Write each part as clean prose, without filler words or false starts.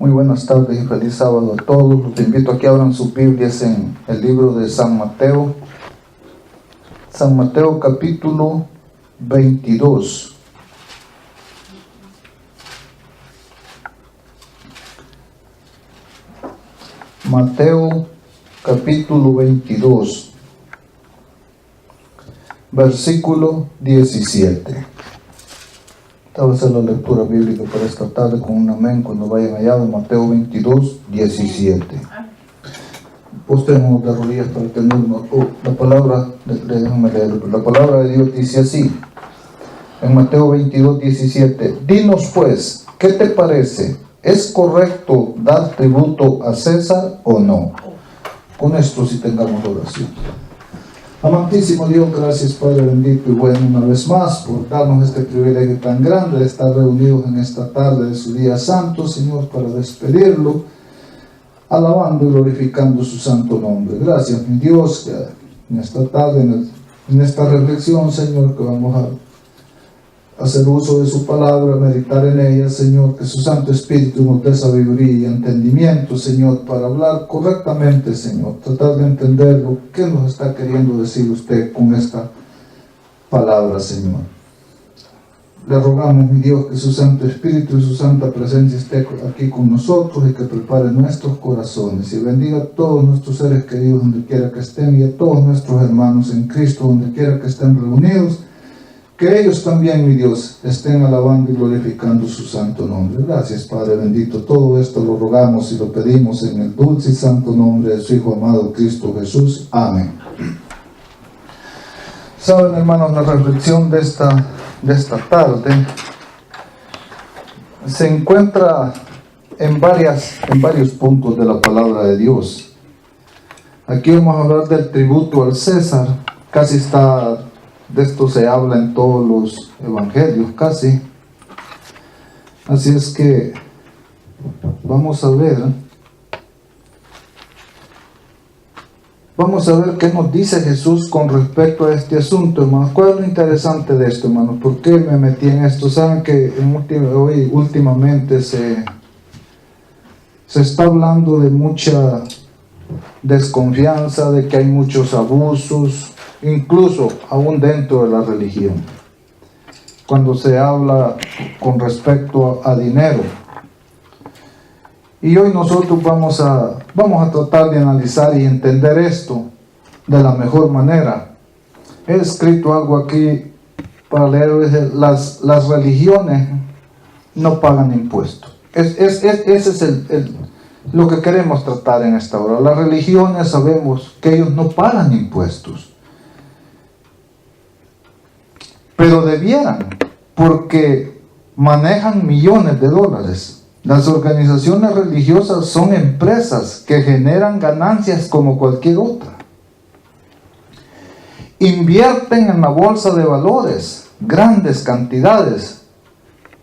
Muy buenas tardes y feliz sábado a todos. Los invito a que abran sus Biblias en el libro de San Mateo. San Mateo capítulo 22. Mateo capítulo 22, versículo 17. Esta va a ser la lectura bíblica para esta tarde con un amén cuando vayan allá de Mateo 22, 17. Postremos de rodillas para tener la palabra, déjenme leerlo. La palabra de Dios dice así, en Mateo 22, 17. Dinos pues, ¿qué te parece? ¿Es correcto dar tributo a César o no? Con esto sí tengamos oración. Amantísimo Dios, gracias Padre bendito y bueno una vez más por darnos este privilegio tan grande de estar reunidos en esta tarde de su día santo, Señor, para despedirlo, alabando y glorificando su santo nombre. Gracias mi Dios, que en esta tarde, en esta reflexión, Señor, que vamos a hacer uso de su palabra, meditar en ella, Señor, que su Santo Espíritu nos dé sabiduría y entendimiento, Señor, para hablar correctamente, Señor, tratar de entender lo que nos está queriendo decir usted con esta palabra, Señor. Le rogamos, mi Dios, que su Santo Espíritu y su Santa Presencia esté aquí con nosotros y que prepare nuestros corazones y bendiga a todos nuestros seres queridos donde quiera que estén y a todos nuestros hermanos en Cristo donde quiera que estén reunidos. Que ellos también, mi Dios, estén alabando y glorificando su santo nombre. Gracias, Padre bendito. Todo esto lo rogamos y lo pedimos en el dulce y santo nombre de su Hijo amado Cristo Jesús. Amén. Saben, hermanos, la reflexión de esta tarde se encuentra en varios puntos de la palabra de Dios. Aquí vamos a hablar del tributo al César. De esto se habla en todos los evangelios, casi. Así es que vamos a ver qué nos dice Jesús con respecto a este asunto, hermanos. ¿Cuál es lo interesante de esto, hermanos? ¿Por qué me metí en esto? Saben que últimamente se está hablando de mucha desconfianza, de que hay muchos abusos, incluso aún dentro de la religión, cuando se habla con respecto a dinero. Y hoy nosotros vamos a tratar de analizar y entender esto de la mejor manera. He escrito algo aquí para leer. Las religiones no pagan impuestos. Ese es lo que queremos tratar en esta hora. Las religiones sabemos que ellos no pagan impuestos, pero debieran, porque manejan millones de dólares. Las organizaciones religiosas son empresas que generan ganancias como cualquier otra. Invierten en la bolsa de valores grandes cantidades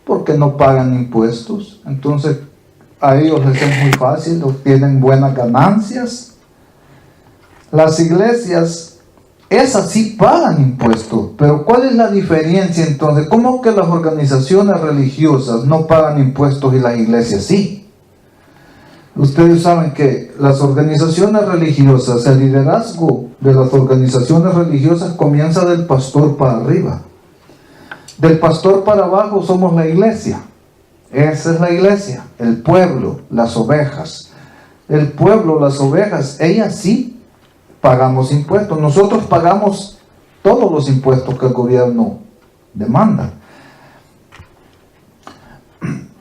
porque no pagan impuestos. Entonces a ellos les es muy fácil, obtienen buenas ganancias. Las iglesias, esas sí pagan impuestos, pero ¿cuál es la diferencia entonces? ¿Cómo que las organizaciones religiosas no pagan impuestos y las iglesias sí? Ustedes saben que las organizaciones religiosas, el liderazgo de las organizaciones religiosas comienza del pastor para arriba. Del pastor para abajo somos la iglesia. Esa es la iglesia, el pueblo, las ovejas. El pueblo, las ovejas, ellas sí pagamos impuestos. Nosotros pagamos todos los impuestos que el gobierno demanda.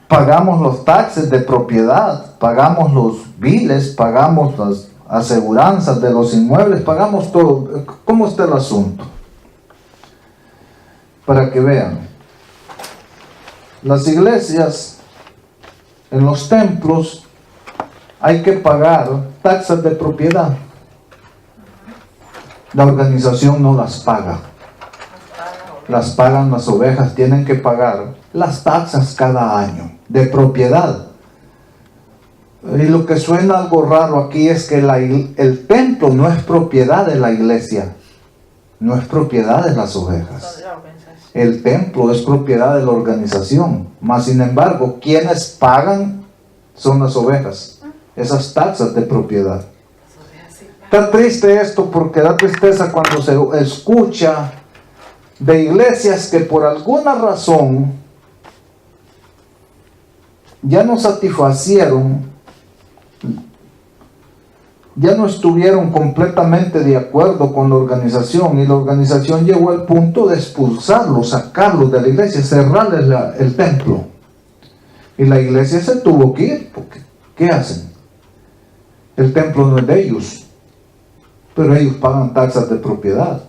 Pagamos los taxes de propiedad, pagamos los biles, pagamos las aseguranzas de los inmuebles, pagamos todo. ¿Cómo está el asunto? Para que vean. Las iglesias, en los templos, hay que pagar taxas de propiedad. La organización no las paga. Las pagan las ovejas, tienen que pagar las taxas cada año de propiedad. Y lo que suena algo raro aquí es que el templo no es propiedad de la iglesia, no es propiedad de las ovejas. El templo es propiedad de la organización. Mas sin embargo, quienes pagan son las ovejas, esas taxas de propiedad. Está triste esto porque da tristeza cuando se escucha de iglesias que por alguna razón ya no satisfacieron, ya no estuvieron completamente de acuerdo con la organización, y la organización llegó al punto de expulsarlos, sacarlos de la iglesia, cerrarles el templo. Y la iglesia se tuvo que ir, porque ¿qué hacen? El templo no es de ellos, pero ellos pagan taxas de propiedad,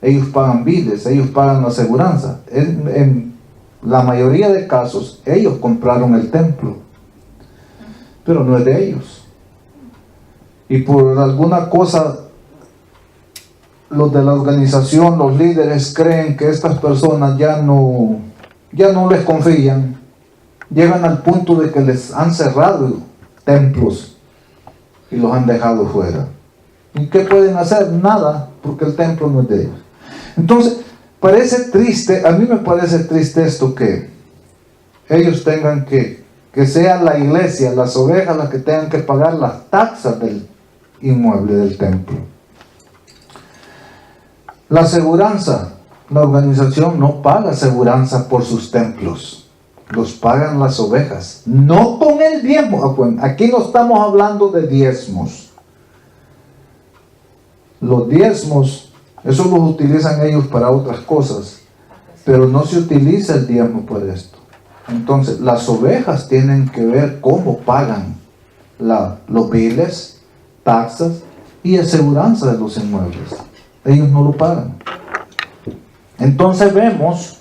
ellos pagan biles, ellos pagan la aseguranza. En la mayoría de casos, ellos compraron el templo, pero no es de ellos. Y por alguna cosa, los de la organización, los líderes, creen que estas personas ya no les confían. Llegan al punto de que les han cerrado templos y los han dejado fuera. ¿Y qué pueden hacer? Nada, porque el templo no es de ellos. Entonces, parece triste, a mí me parece triste esto, que ellos tengan que sea la iglesia, las ovejas, las que tengan que pagar las taxas del inmueble del templo. La aseguranza, la organización no paga aseguranza por sus templos, los pagan las ovejas, no con el diezmo. Aquí no estamos hablando de diezmos. Los diezmos, eso los utilizan ellos para otras cosas, pero no se utiliza el diezmo para esto. Entonces, las ovejas tienen que ver cómo pagan los biles, taxas y aseguranza de los inmuebles. Ellos no lo pagan. Entonces vemos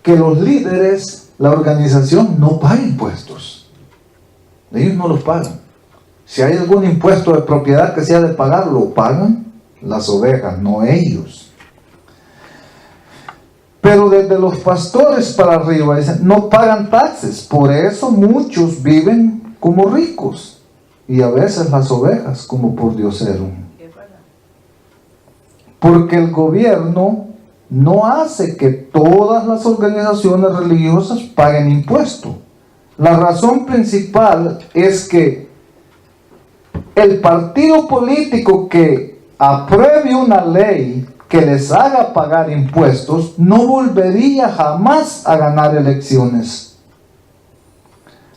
que los líderes, la organización, no paga impuestos. Ellos no los pagan. Si hay algún impuesto de propiedad que se ha de pagar, lo pagan las ovejas, no ellos. Pero desde los pastores para arriba dicen, no pagan taxes. Por eso muchos viven como ricos. Y a veces las ovejas como por diosero. Porque el gobierno no hace que todas las organizaciones religiosas paguen impuestos. La razón principal es que el partido político que apruebe una ley que les haga pagar impuestos no volvería jamás a ganar elecciones.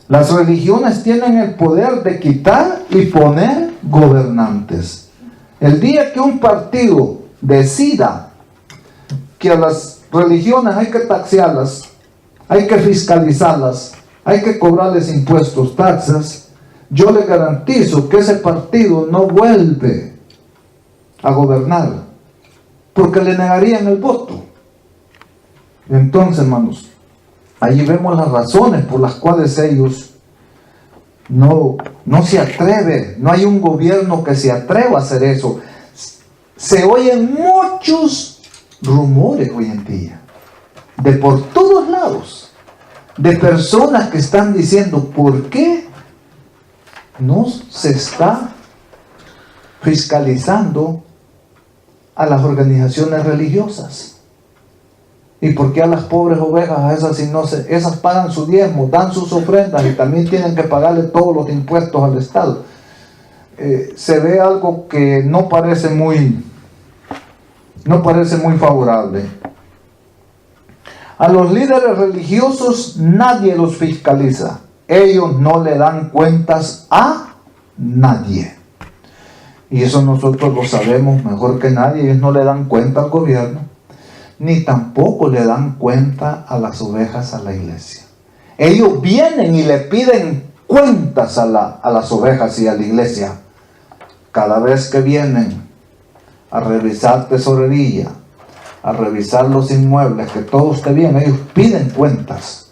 Las religiones tienen el poder de quitar y poner gobernantes. El día que un partido decida que a las religiones hay que taxearlas, hay que fiscalizarlas, hay que cobrarles impuestos, taxas, yo le garantizo que ese partido no vuelve a gobernar, porque le negarían el voto. Entonces, hermanos, allí vemos las razones por las cuales ellos no se atreven. No hay un gobierno que se atreva a hacer eso. Se oyen muchos rumores hoy en día, de por todos lados, de personas que están diciendo, ¿por qué no se está fiscalizando a las organizaciones religiosas? ¿Y por qué a las pobres ovejas, a esas si no esas pagan su diezmo, dan sus ofrendas y también tienen que pagarle todos los impuestos al Estado? Se ve algo que no parece muy favorable. A los líderes religiosos nadie los fiscaliza. Ellos no le dan cuentas a nadie. Y eso nosotros lo sabemos mejor que nadie. Ellos no le dan cuenta al gobierno, ni tampoco le dan cuenta a las ovejas, a la iglesia. Ellos vienen y le piden cuentas a las ovejas y a la iglesia. Cada vez que vienen a revisar tesorería, a revisar los inmuebles, que todo esté bien, ellos piden cuentas.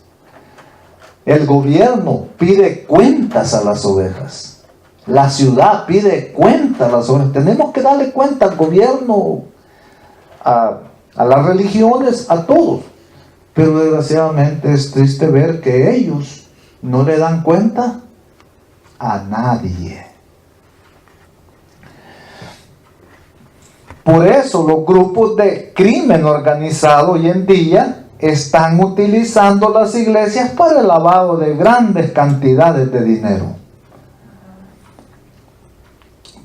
El gobierno pide cuentas a las ovejas. La ciudad pide cuentas a las ovejas. Tenemos que darle cuenta al gobierno, a las religiones, a todos. Pero desgraciadamente es triste ver que ellos no le dan cuenta a nadie. Por eso los grupos de crimen organizado hoy en día están utilizando las iglesias para el lavado de grandes cantidades de dinero.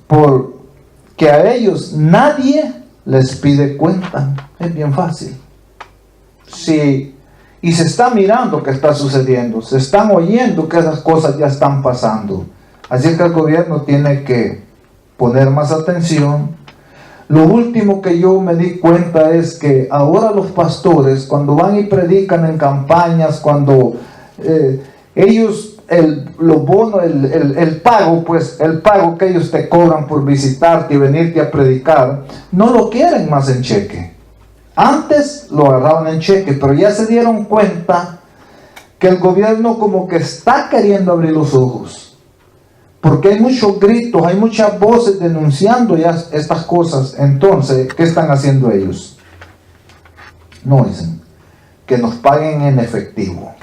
Porque a ellos nadie les pide cuenta. Es bien fácil. Sí, y se está mirando qué está sucediendo, se están oyendo que esas cosas ya están pasando. Así que el gobierno tiene que poner más atención. Lo último que yo me di cuenta es que ahora los pastores, cuando van y predican en campañas, cuando ellos, los bonos, el pago que ellos te cobran por visitarte y venirte a predicar, no lo quieren más en cheque. Antes lo agarraban en cheque, pero ya se dieron cuenta que el gobierno como que está queriendo abrir los ojos. Porque hay muchos gritos, hay muchas voces denunciando ya estas cosas. Entonces, ¿qué están haciendo ellos? No dicen que nos paguen en efectivo.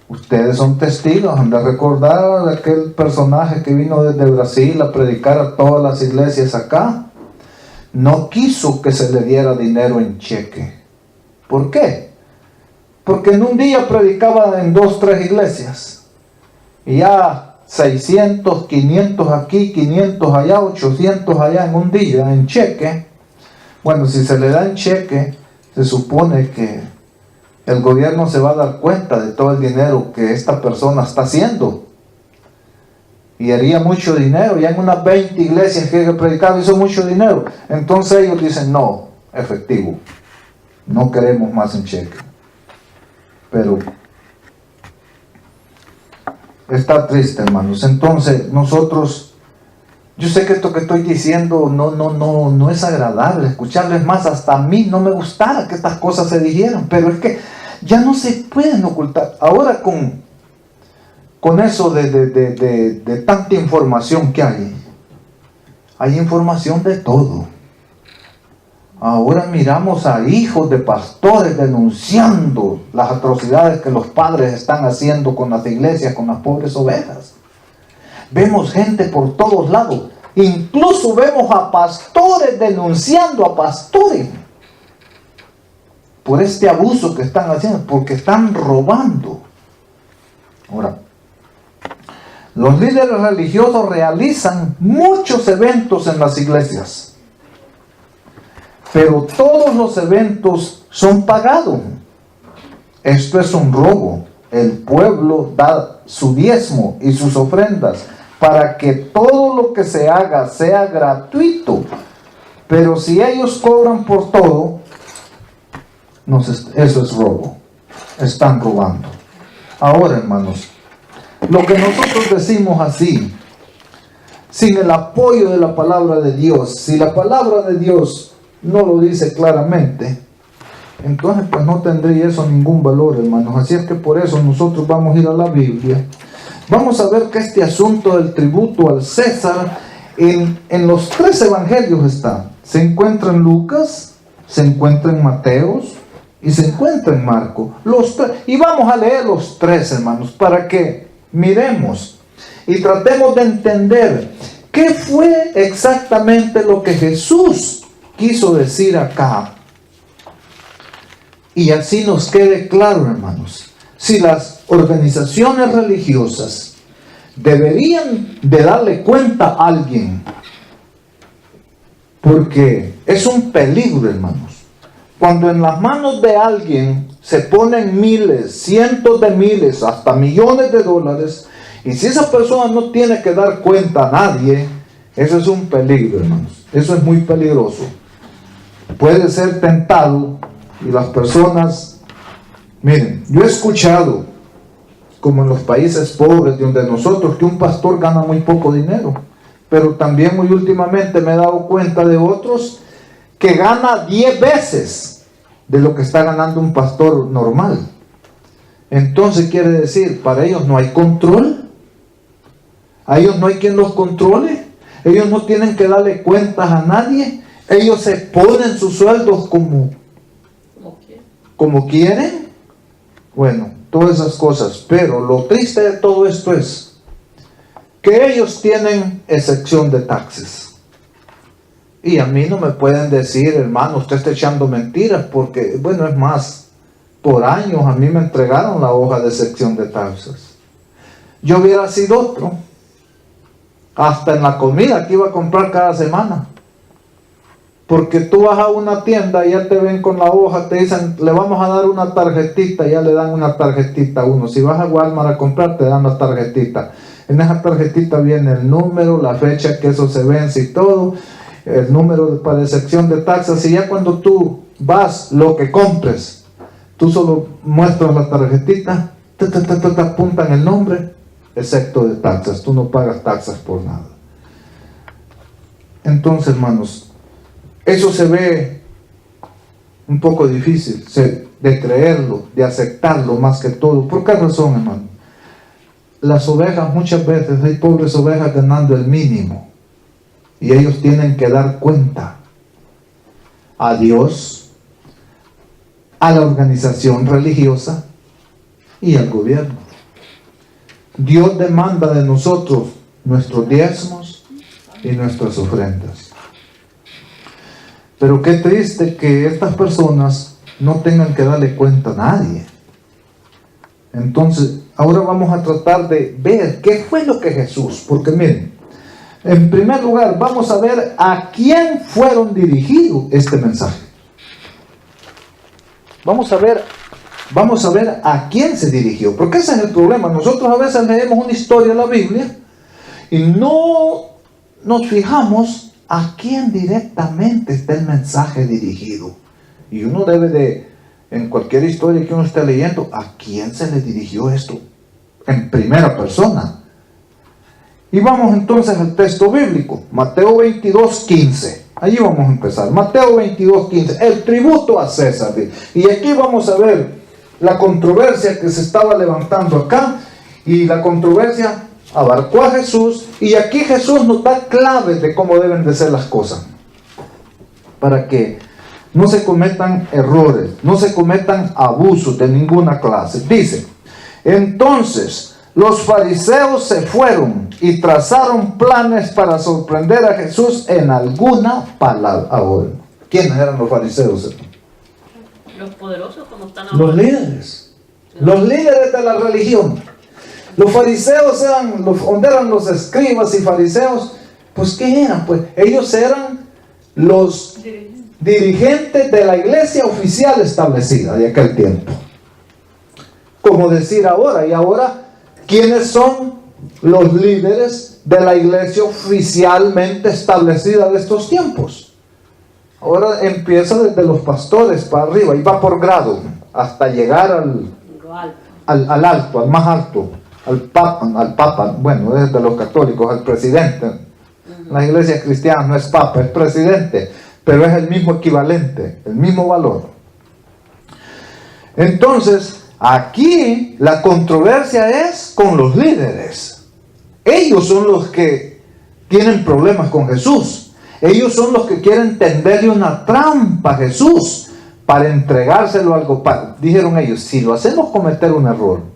Ustedes son testigos, han de recordar a aquel personaje que vino desde Brasil a predicar a todas las iglesias acá. No quiso que se le diera dinero en cheque. ¿Por qué? Porque en un día predicaba en 2, 3 iglesias. Y ya 600, 500 aquí, 500 allá, 800 allá en un día en cheque. Bueno, si se le da en cheque, se supone que el gobierno se va a dar cuenta de todo el dinero que esta persona está haciendo. Y haría mucho dinero. Ya en unas 20 iglesias que predicaba hizo mucho dinero. Entonces ellos dicen, no, efectivo. No queremos más en cheque. Pero está triste, hermanos. Entonces nosotros, yo sé que esto que estoy diciendo no es agradable escucharles más. Hasta a mí no me gustara que estas cosas se dijeran. Pero es que ya no se pueden ocultar. Ahora con eso de tanta información que hay información de todo. Ahora miramos a hijos de pastores denunciando las atrocidades que los padres están haciendo con las iglesias, con las pobres ovejas. Vemos gente por todos lados. Incluso vemos a pastores denunciando a pastores por este abuso que están haciendo, porque están robando. Ahora, los líderes religiosos realizan muchos eventos en las iglesias, pero todos los eventos son pagados. Esto es un robo. El pueblo da su diezmo y sus ofrendas para que todo lo que se haga sea gratuito. Pero si ellos cobran por todo, eso es robo. Están robando. Ahora, hermanos, lo que nosotros decimos así, sin el apoyo de la palabra de Dios, si la palabra de Dios no lo dice claramente, entonces pues no tendría eso ningún valor, hermanos. Así es que por eso nosotros vamos a ir a la Biblia. Vamos a ver que este asunto del tributo al César en los 3 evangelios está. Se encuentra en Lucas, se encuentra en Mateos y se encuentra en Marcos. Y vamos a leer los 3, hermanos, para que miremos y tratemos de entender qué fue exactamente lo que Jesús quiso decir acá. Y así nos quede claro, hermanos, si las organizaciones religiosas deberían de darle cuenta a alguien, porque es un peligro, hermanos. Cuando en las manos de alguien se ponen miles, cientos de miles, hasta millones de dólares, y si esa persona no tiene que dar cuenta a nadie, eso es un peligro, hermanos. Eso es muy peligroso. Puede ser tentado y las personas, miren, yo he escuchado, como en los países pobres donde nosotros, que un pastor gana muy poco dinero, pero también muy últimamente me he dado cuenta de otros que gana 10 veces de lo que está ganando un pastor normal. Entonces quiere decir, para ellos no hay control, a ellos no hay quien los controle, ellos no tienen que darle cuentas a nadie, ellos se ponen sus sueldos como quieren. Bueno, todas esas cosas. Pero lo triste de todo esto es que ellos tienen excepción de taxes. Y a mí no me pueden decir, hermano, usted está echando mentiras, porque, bueno, es más, Por años a mí me entregaron la hoja de sección de taxas. Yo hubiera sido otro. Hasta en la comida que iba a comprar cada semana. Porque tú vas a una tienda y ya te ven con la hoja, te dicen, le vamos a dar una tarjetita, ya le dan una tarjetita a uno. Si vas a Walmart a comprar, te dan la tarjetita. En esa tarjetita viene el número, la fecha que eso se vence y todo, el número para sección de taxas. Y ya cuando tú vas, lo que compres, tú solo muestras la tarjetita, te apuntan el nombre, excepto de taxas. Tú no pagas taxas por nada. Entonces, hermanos, eso se ve un poco difícil de creerlo, de aceptarlo más que todo. ¿Por qué razón, hermano? Las ovejas, muchas veces hay pobres ovejas ganando el mínimo y ellos tienen que dar cuenta a Dios, a la organización religiosa y al gobierno. Dios demanda de nosotros nuestros diezmos y nuestras ofrendas. Pero qué triste que estas personas no tengan que darle cuenta a nadie. Entonces, ahora vamos a tratar de ver qué fue lo que Jesús, porque miren, en primer lugar, vamos a ver a quién fueron dirigidos este mensaje. Vamos a ver a quién se dirigió, porque ese es el problema. Nosotros a veces leemos una historia de la Biblia y no nos fijamos a quién directamente está el mensaje dirigido. Y uno debe de, en cualquier historia que uno esté leyendo, ¿a quién se le dirigió esto? En primera persona. Y vamos entonces al texto bíblico, Mateo 22:15. Allí vamos a empezar. Mateo 22:15, el tributo a César. Y aquí vamos a ver la controversia que se estaba levantando acá. Y la controversia abarcó a Jesús, y aquí Jesús nos da claves de cómo deben de ser las cosas, para que no se cometan errores, no se cometan abusos de ninguna clase. Dice, entonces los fariseos se fueron y trazaron planes para sorprender a Jesús en alguna palabra. Ahora, ¿quiénes eran los fariseos? Los poderosos, como están ahora. Los líderes de la religión. Los fariseos donde eran los escribas y fariseos, pues ¿qué eran? Pues ellos eran los dirigentes de la iglesia oficial establecida de aquel tiempo. Como decir ahora, y ahora, ¿quiénes son los líderes de la iglesia oficialmente establecida de estos tiempos? Ahora empieza desde los pastores para arriba y va por grado hasta llegar al alto, al más alto. Al papa, bueno, desde los católicos, al presidente. La iglesia cristiana no es papa, es presidente, pero es el mismo equivalente, el mismo valor. Entonces, aquí la controversia es con los líderes. Ellos son los que tienen problemas con Jesús. Ellos son los que quieren tenderle una trampa a Jesús para entregárselo algo. Dijeron ellos, si lo hacemos cometer un error,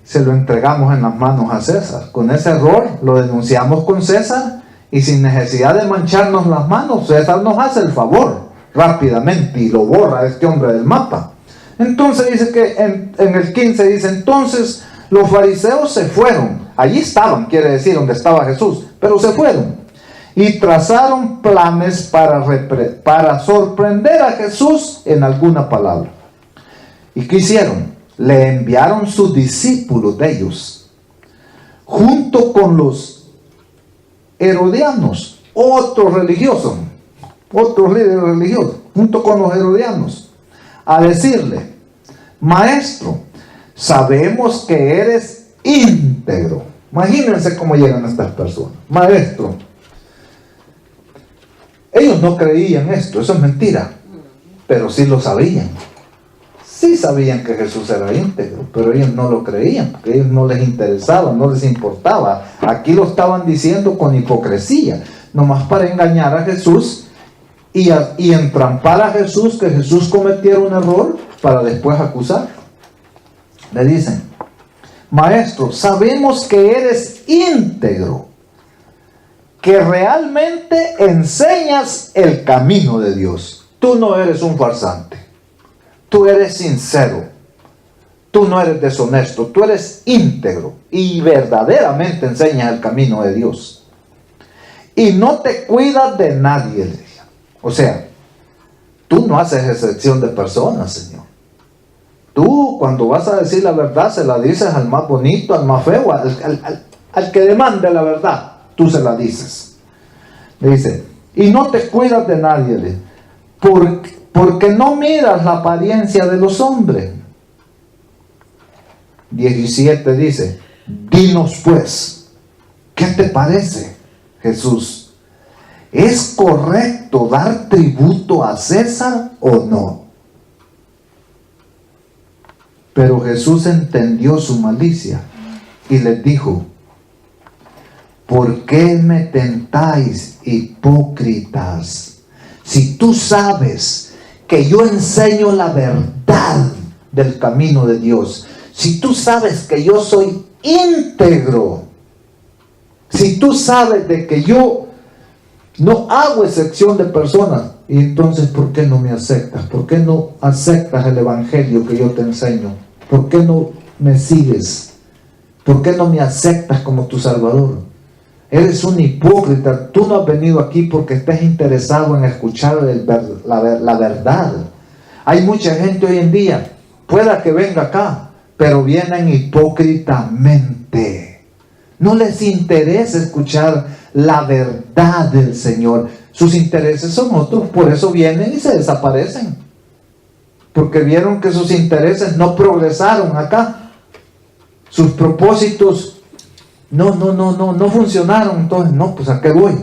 se lo entregamos en las manos a César. Con ese error lo denunciamos con César y sin necesidad de mancharnos las manos, César nos hace el favor rápidamente y lo borra a este hombre del mapa. Entonces dice que en el 15 dice, entonces los fariseos se fueron. Allí estaban, quiere decir, donde estaba Jesús, pero se fueron y trazaron planes para sorprender a Jesús en alguna palabra. ¿Y qué hicieron? Le enviaron sus discípulos de ellos, junto con los herodianos, otros religiosos, otros líderes religiosos, junto con los herodianos, a decirle, maestro, sabemos que eres íntegro. Imagínense cómo llegan estas personas. Maestro, ellos no creían esto, eso es mentira, pero sí lo sabían. Sí sabían que Jesús era íntegro, pero ellos no lo creían, porque a ellos no les interesaba, no les importaba. Aquí lo estaban diciendo con hipocresía, nomás para engañar a Jesús y entrampar a Jesús, que Jesús cometiera un error para después acusar. Le dicen, maestro, sabemos que eres íntegro, que realmente enseñas el camino de Dios. Tú no eres un farsante. tú eres sincero, tú no eres deshonesto, tú eres íntegro y verdaderamente enseñas el camino de Dios. Y no te cuidas de nadie, le decía. O sea, tú no haces excepción de personas, Señor. Tú, cuando vas a decir la verdad, se la dices al más bonito, al más feo, al que demande la verdad, tú se la dices. Le dice, y no te cuidas de nadie, porque no miras la apariencia de los hombres. 17 dice, dinos pues, ¿qué te parece, Jesús? ¿Es correcto dar tributo a César o no? Pero Jesús entendió su malicia y les dijo, ¿por qué me tentáis, hipócritas? Si tú sabes que yo enseño la verdad del camino de Dios, si tú sabes que yo soy íntegro, si tú sabes de que yo no hago excepción de personas, y entonces ¿por qué no me aceptas? ¿Por qué no aceptas el evangelio que yo te enseño? ¿Por qué no me sigues? ¿Por qué no me aceptas como tu Salvador? Eres un hipócrita. Tú no has venido aquí porque estés interesado en escuchar la verdad. Hay mucha gente hoy en día, pueda que venga acá, pero vienen hipócritamente. No les interesa escuchar la verdad del Señor. Sus intereses son otros, por eso vienen y se desaparecen. Porque vieron que sus intereses no progresaron acá. Sus propósitos no funcionaron. Entonces, no, pues ¿a qué voy?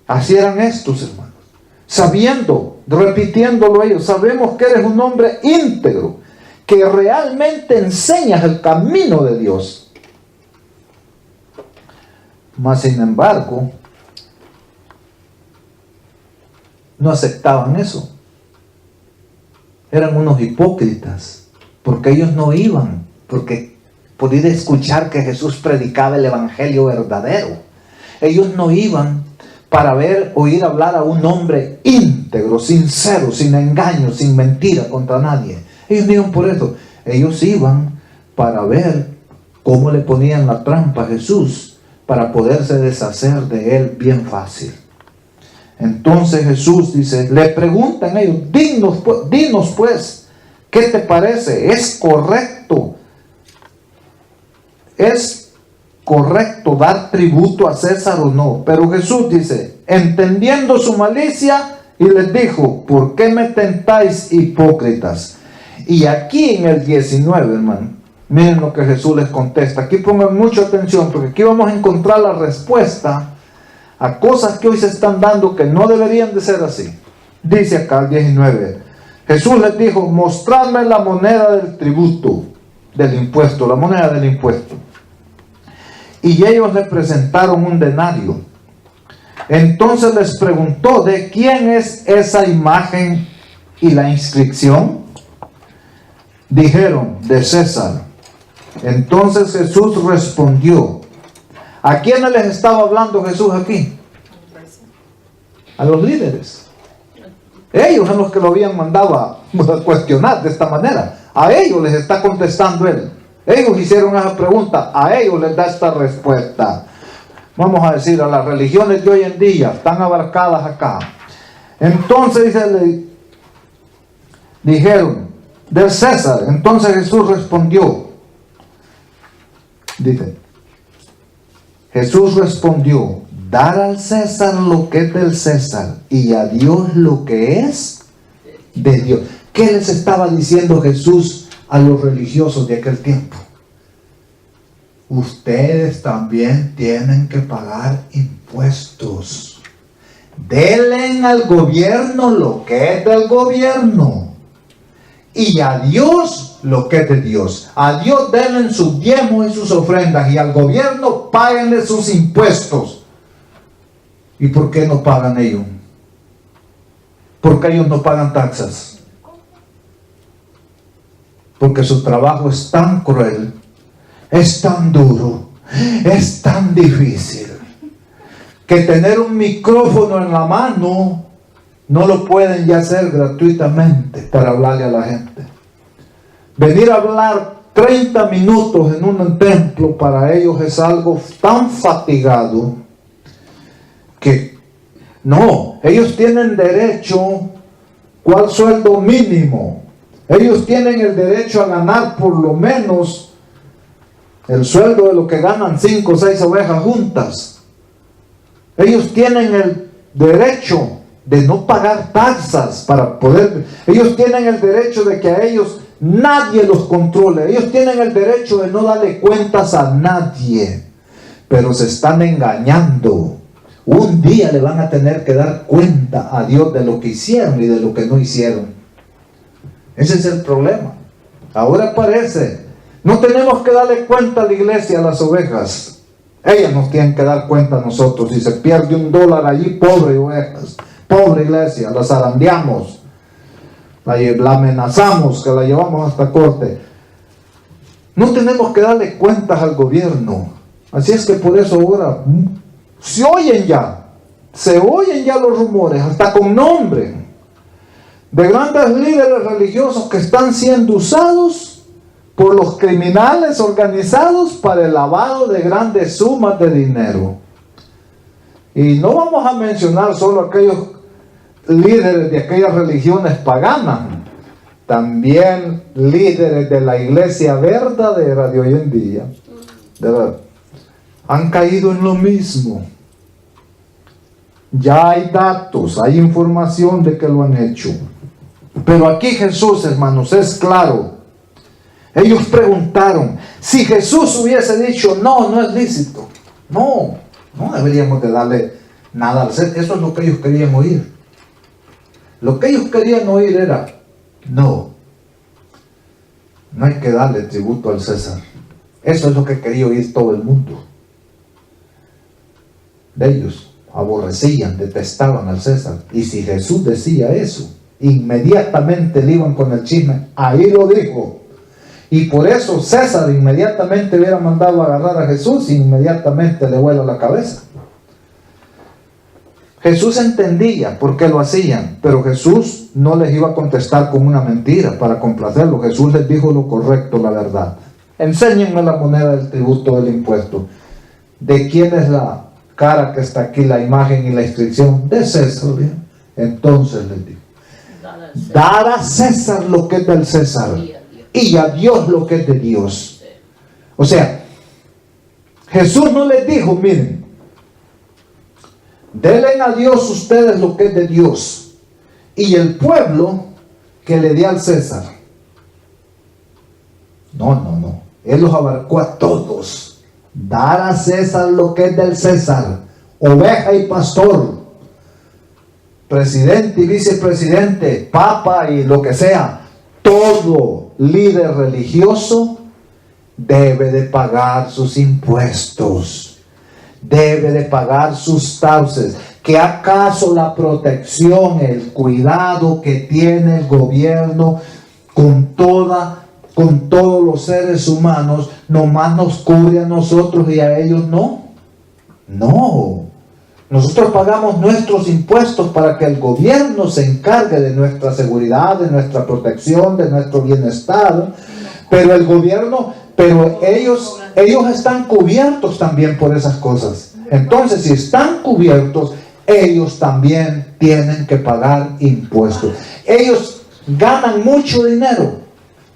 Así eran estos, hermanos. Sabiendo, repitiéndolo ellos, sabemos que eres un hombre íntegro, que realmente enseñas el camino de Dios. Mas sin embargo, no aceptaban eso. Eran unos hipócritas, porque ellos no iban, porque por ir a escuchar que Jesús predicaba el evangelio verdadero. Ellos no iban para oír hablar a un hombre íntegro, sincero, sin engaño, sin mentira contra nadie. Ellos no iban por eso. Ellos iban para ver cómo le ponían la trampa a Jesús para poderse deshacer de él bien fácil. Entonces Jesús dice, le preguntan ellos, dinos pues, ¿qué te parece? ¿Es correcto dar tributo a César o no? Pero Jesús dice, entendiendo su malicia, y les dijo, ¿por qué me tentáis, hipócritas? Y aquí en el 19, hermano, miren lo que Jesús les contesta. Aquí pongan mucha atención, porque aquí vamos a encontrar la respuesta a cosas que hoy se están dando que no deberían de ser así. Dice acá el 19, Jesús les dijo, mostradme la moneda del tributo, del impuesto, la moneda del impuesto. Y ellos le presentaron un denario. Entonces les preguntó, ¿de quién es esa imagen y la inscripción? Dijeron, de César. Entonces Jesús respondió. ¿A quiénes les estaba hablando Jesús aquí? A los líderes. Ellos son los que lo habían mandado a cuestionar de esta manera. A ellos les está contestando él. Ellos hicieron esa pregunta, a ellos les da esta respuesta. Vamos a decir, a las religiones de hoy en día están abarcadas acá. Entonces dijeron, del César. Entonces Jesús respondió. Dice, Jesús respondió, dar al César lo que es del César y a Dios lo que es de Dios. ¿Qué les estaba diciendo Jesús a los religiosos de aquel tiempo? Ustedes también tienen que pagar impuestos. Denle al gobierno lo que es del gobierno y a Dios lo que es de Dios. A Dios denle sus diezmos y sus ofrendas, y al gobierno páguenle sus impuestos. ¿Y por qué no pagan ellos? ¿Por qué ellos no pagan taxas? Porque su trabajo es tan cruel, es tan duro, es tan difícil, que tener un micrófono en la mano no lo pueden ya hacer gratuitamente para hablarle a la gente. Venir a hablar 30 minutos en un templo para ellos es algo tan fatigado que no, ellos tienen derecho. ¿Cuál sueldo mínimo? Ellos tienen el derecho a ganar por lo menos el sueldo de lo que ganan 5 o 6 ovejas juntas. Ellos tienen el derecho de no pagar taxas para poder. Ellos tienen el derecho de que a ellos nadie los controle. Ellos tienen el derecho de no darle cuentas a nadie. Pero se están engañando. Un día le van a tener que dar cuenta a Dios de lo que hicieron y de lo que no hicieron. Ese es el problema. Ahora parece, no tenemos que darle cuenta a la iglesia, a las ovejas. Ellas nos tienen que dar cuenta a nosotros. Si se pierde $1 allí, pobre ovejas, pobre iglesia, la zarandeamos, la amenazamos, que la llevamos hasta corte. No tenemos que darle cuentas al gobierno. Así es que por eso ahora se oyen ya los rumores, hasta con nombre, de grandes líderes religiosos que están siendo usados por los criminales organizados para el lavado de grandes sumas de dinero. Y no vamos a mencionar solo aquellos líderes de aquellas religiones paganas, también líderes de la iglesia verdadera de hoy en día, de verdad, han caído en lo mismo. Ya hay datos, hay información de que lo han hecho. Pero aquí Jesús, hermanos, es claro. Ellos preguntaron, si Jesús hubiese dicho, no es lícito, no deberíamos de darle nada al César. Eso es lo que ellos querían oír. Lo que ellos querían oír era, no hay que darle tributo al César. Eso es lo que quería oír todo el mundo. De ellos aborrecían, detestaban al César. Y si Jesús decía eso, inmediatamente le iban con el chisme. Ahí lo dijo. Y por eso César inmediatamente hubiera mandado a agarrar a Jesús y inmediatamente le vuela la cabeza. Jesús entendía por qué lo hacían, pero Jesús no les iba a contestar con una mentira para complacerlo. Jesús les dijo lo correcto, la verdad. Enséñenme la moneda del tributo del impuesto. ¿De quién es la cara que está aquí, la imagen y la inscripción? De César. ¿Bien? Entonces les dijo, dar a César lo que es del César y a Dios lo que es de Dios. O sea, Jesús no les dijo, miren, denle a Dios ustedes lo que es de Dios y el pueblo que le dé al César. No. Él los abarcó a todos. Dar a César lo que es del César, oveja y pastor, presidente y vicepresidente, papa y lo que sea. Todo líder religioso debe de pagar sus impuestos, debe de pagar sus taxes. ¿Que acaso la protección, el cuidado que tiene el gobierno con todos los seres humanos nomás nos cubre a nosotros y a ellos no? No. Nosotros pagamos nuestros impuestos para que el gobierno se encargue de nuestra seguridad, de nuestra protección, de nuestro bienestar. Pero el gobierno, ellos están cubiertos también por esas cosas. Entonces, si están cubiertos, ellos también tienen que pagar impuestos. Ellos ganan mucho dinero,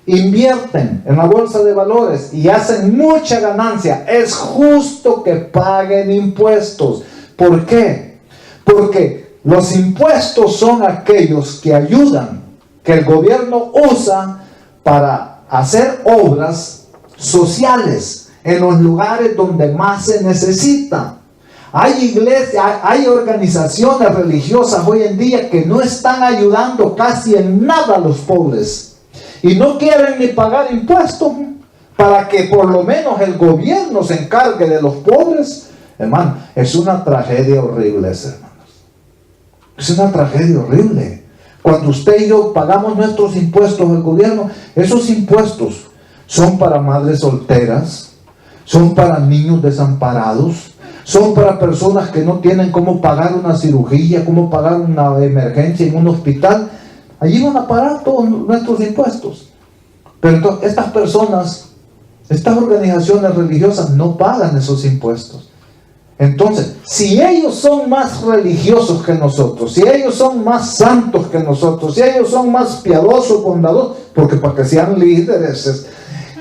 invierten en la bolsa de valores y hacen mucha ganancia. Es justo que paguen impuestos. ¿Por qué? Porque los impuestos son aquellos que ayudan, que el gobierno usa para hacer obras sociales en los lugares donde más se necesita. Hay iglesias, hay organizaciones religiosas hoy en día que no están ayudando casi en nada a los pobres y no quieren ni pagar impuestos para que por lo menos el gobierno se encargue de los pobres. Hermano, es una tragedia horrible, hermanos. Es una tragedia horrible. Cuando usted y yo pagamos nuestros impuestos al gobierno, esos impuestos son para madres solteras, son para niños desamparados, son para personas que no tienen cómo pagar una cirugía, cómo pagar una emergencia en un hospital. Allí van a parar todos nuestros impuestos. Pero entonces estas personas, estas organizaciones religiosas no pagan esos impuestos. Entonces, si ellos son más religiosos que nosotros, si ellos son más santos que nosotros, si ellos son más piadosos, bondadosos, porque para que sean líderes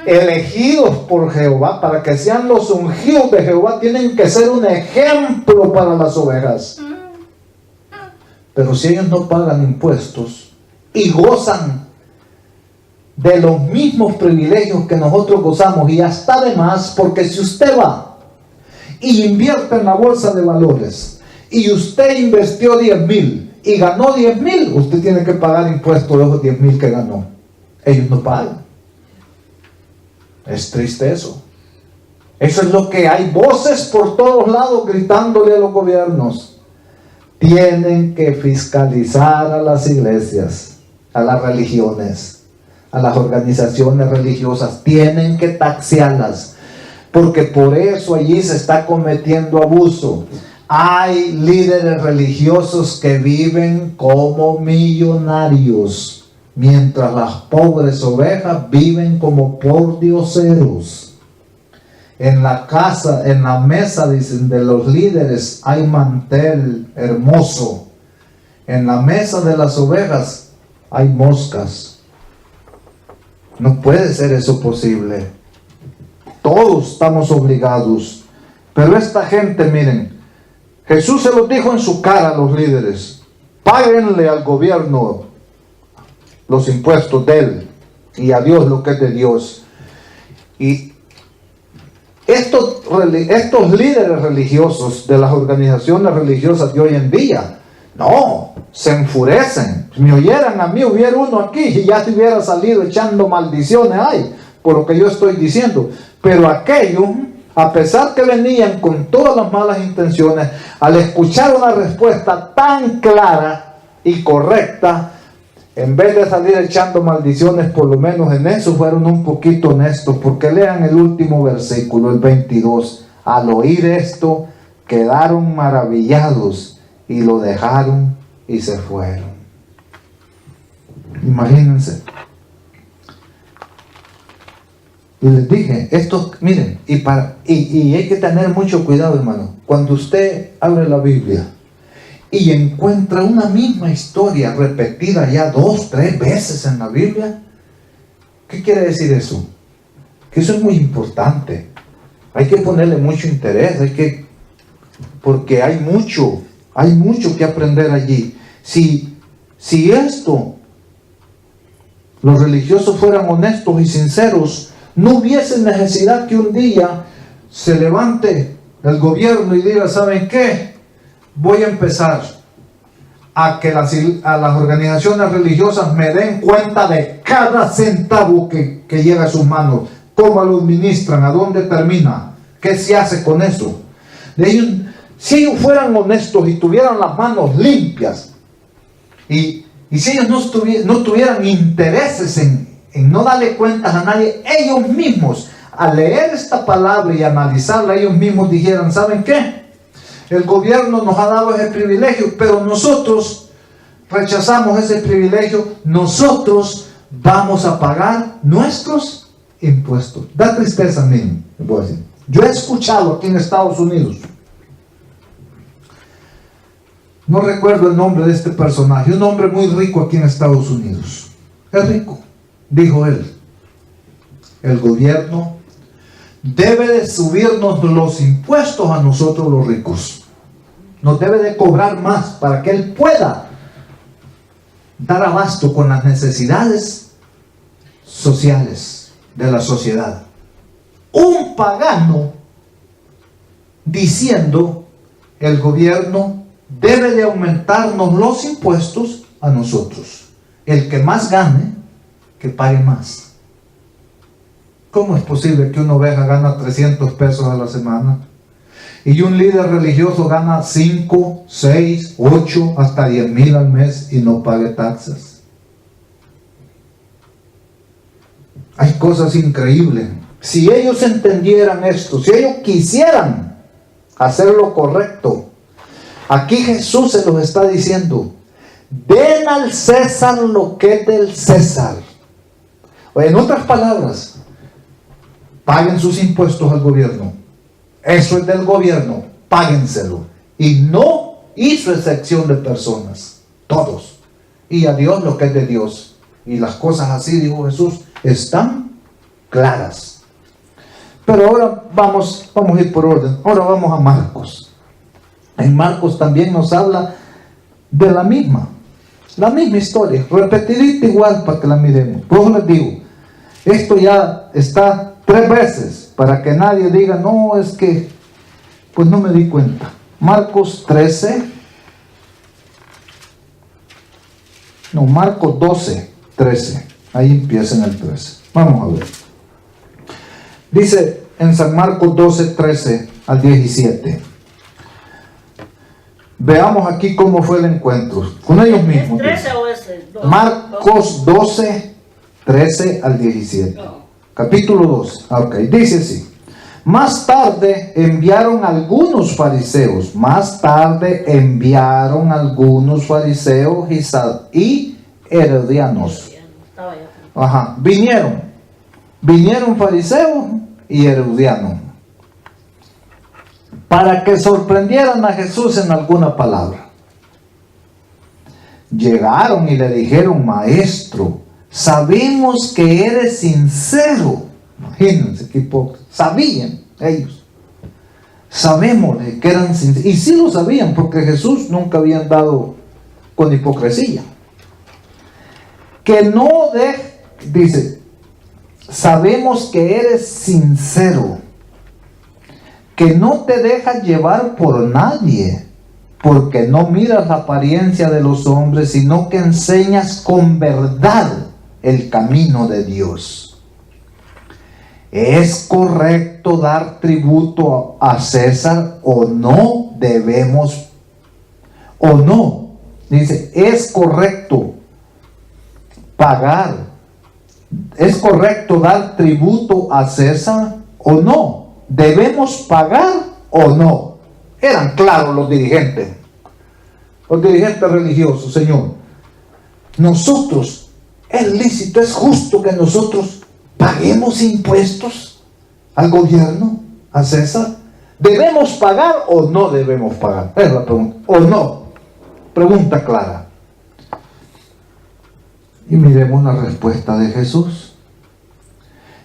elegidos por Jehová, para que sean los ungidos de Jehová, tienen que ser un ejemplo para las ovejas. Pero si ellos no pagan impuestos y gozan de los mismos privilegios que nosotros gozamos, y hasta de más, porque si usted va y invierte en la bolsa de valores y usted invirtió 10,000 y ganó 10,000, usted tiene que pagar impuestos de esos 10,000 que ganó. Ellos no pagan. Es triste eso. Eso es lo que hay voces por todos lados gritándole a los gobiernos. Tienen que fiscalizar a las iglesias, a las religiones, a las organizaciones religiosas. Tienen que taxearlas, porque por eso allí se está cometiendo abuso. Hay líderes religiosos que viven como millonarios, mientras las pobres ovejas viven como pordioseros. En la casa, en la mesa, dicen, de los líderes hay mantel hermoso. En la mesa de las ovejas hay moscas. No puede ser eso posible. Todos estamos obligados. Pero esta gente, miren, Jesús se los dijo en su cara a los líderes: páguenle al gobierno los impuestos de él, y a Dios lo que es de Dios. Y estos líderes religiosos de las organizaciones religiosas de hoy en día, no, se enfurecen. Si me oyeran a mí, hubiera uno aquí y ya se hubiera salido echando maldiciones por lo que yo estoy diciendo. Pero aquellos, a pesar que venían con todas las malas intenciones, al escuchar una respuesta tan clara y correcta, en vez de salir echando maldiciones, por lo menos en eso fueron un poquito honestos, porque lean el último versículo, el 22. Al oír esto, quedaron maravillados y lo dejaron y se fueron. Imagínense. Y les dije, esto, miren, y hay que tener mucho cuidado, hermano. Cuando usted abre la Biblia y encuentra una misma historia repetida ya 2, 3 veces en la Biblia, ¿qué quiere decir eso? Que eso es muy importante. Hay que ponerle mucho interés, porque hay mucho que aprender allí. Si esto, los religiosos fueran honestos y sinceros, no hubiese necesidad que un día se levante el gobierno y diga: ¿saben qué? Voy a empezar a que a las organizaciones religiosas me den cuenta de cada centavo que llega a sus manos, cómo lo administran, a dónde termina, qué se hace con eso. Si ellos fueran honestos y tuvieran las manos limpias, y si ellos no tuvieran intereses en no darle cuentas a nadie, ellos mismos, al leer esta palabra y analizarla, ellos mismos dijeran: ¿saben qué? El gobierno nos ha dado ese privilegio, pero nosotros rechazamos ese privilegio. Nosotros vamos a pagar nuestros impuestos. Da tristeza a mí, voy a decir. Yo he escuchado aquí en Estados Unidos, no recuerdo el nombre de este personaje, un hombre muy rico aquí en Estados Unidos. Es rico. Dijo él: el gobierno debe de subirnos los impuestos a nosotros los ricos. Nos debe de cobrar más para que él pueda dar abasto con las necesidades sociales de la sociedad. Un pagano diciendo: el gobierno debe de aumentarnos los impuestos a nosotros. El que más gane, que pague más. ¿Cómo es posible que una oveja gana 300 pesos a la semana y un líder religioso gana 5, 6, 8, hasta 10,000 al mes y no pague taxas? Hay cosas increíbles. Si ellos entendieran esto, si ellos quisieran hacer lo correcto. Aquí Jesús se los está diciendo: den al César lo que es del César. O en otras palabras, paguen sus impuestos al gobierno. Eso es del gobierno, páguenselo. Y no hizo excepción de personas, todos. Y a Dios lo que es de Dios. Y las cosas así, dijo Jesús, están claras. Pero ahora vamos a ir por orden. Ahora vamos a Marcos. En Marcos también nos habla de la misma historia, repetidita igual para que la miremos. Por eso les digo, esto ya está 3 veces, para que nadie diga, no, es que, pues no me di cuenta. Marcos 12, 13, ahí empieza en el 13. Vamos a ver. Dice en San Marcos 12, 13 al 17. Veamos aquí cómo fue el encuentro con ellos mismos. ¿Es 13 o es el 12? Marcos 12, 13 al 17. No. Capítulo 12. Ok, dice así. Más tarde enviaron algunos fariseos y herodianos. Estaba ya. Vinieron fariseos y herodianos para que sorprendieran a Jesús en alguna palabra. Llegaron y le dijeron: maestro, sabemos que eres sincero. Imagínense qué hipócrita. Sabían ellos. Sabemos que eran sinceros. Y sí lo sabían, porque Jesús nunca había andado con hipocresía. Dice, sabemos que eres sincero, que no te dejas llevar por nadie, porque no miras la apariencia de los hombres, sino que enseñas con verdad el camino de Dios. ¿Es correcto dar tributo a César o no debemos? ¿O no? Dice, ¿es correcto pagar? ¿Es correcto dar tributo a César o no? ¿Debemos pagar o no? Eran claros los dirigentes religiosos. Señor, nosotros, es lícito, es justo que nosotros paguemos impuestos al gobierno, a César. ¿Debemos pagar o no debemos pagar? Es la pregunta. ¿O no? Pregunta clara. Y miremos la respuesta de Jesús.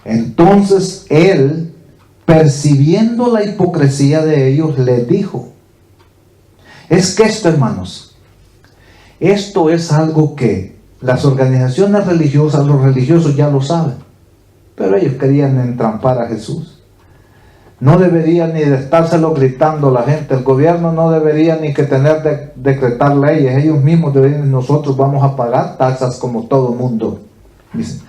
Entonces él, percibiendo la hipocresía de ellos, les dijo: es que esto, hermanos, esto es algo que las organizaciones religiosas, los religiosos ya lo saben, pero ellos querían entrampar a Jesús. No debería ni de estárselo gritando la gente. El gobierno no debería ni que tener decretar leyes. Ellos mismos deberían. Nosotros vamos a pagar tasas como todo mundo. Dicen: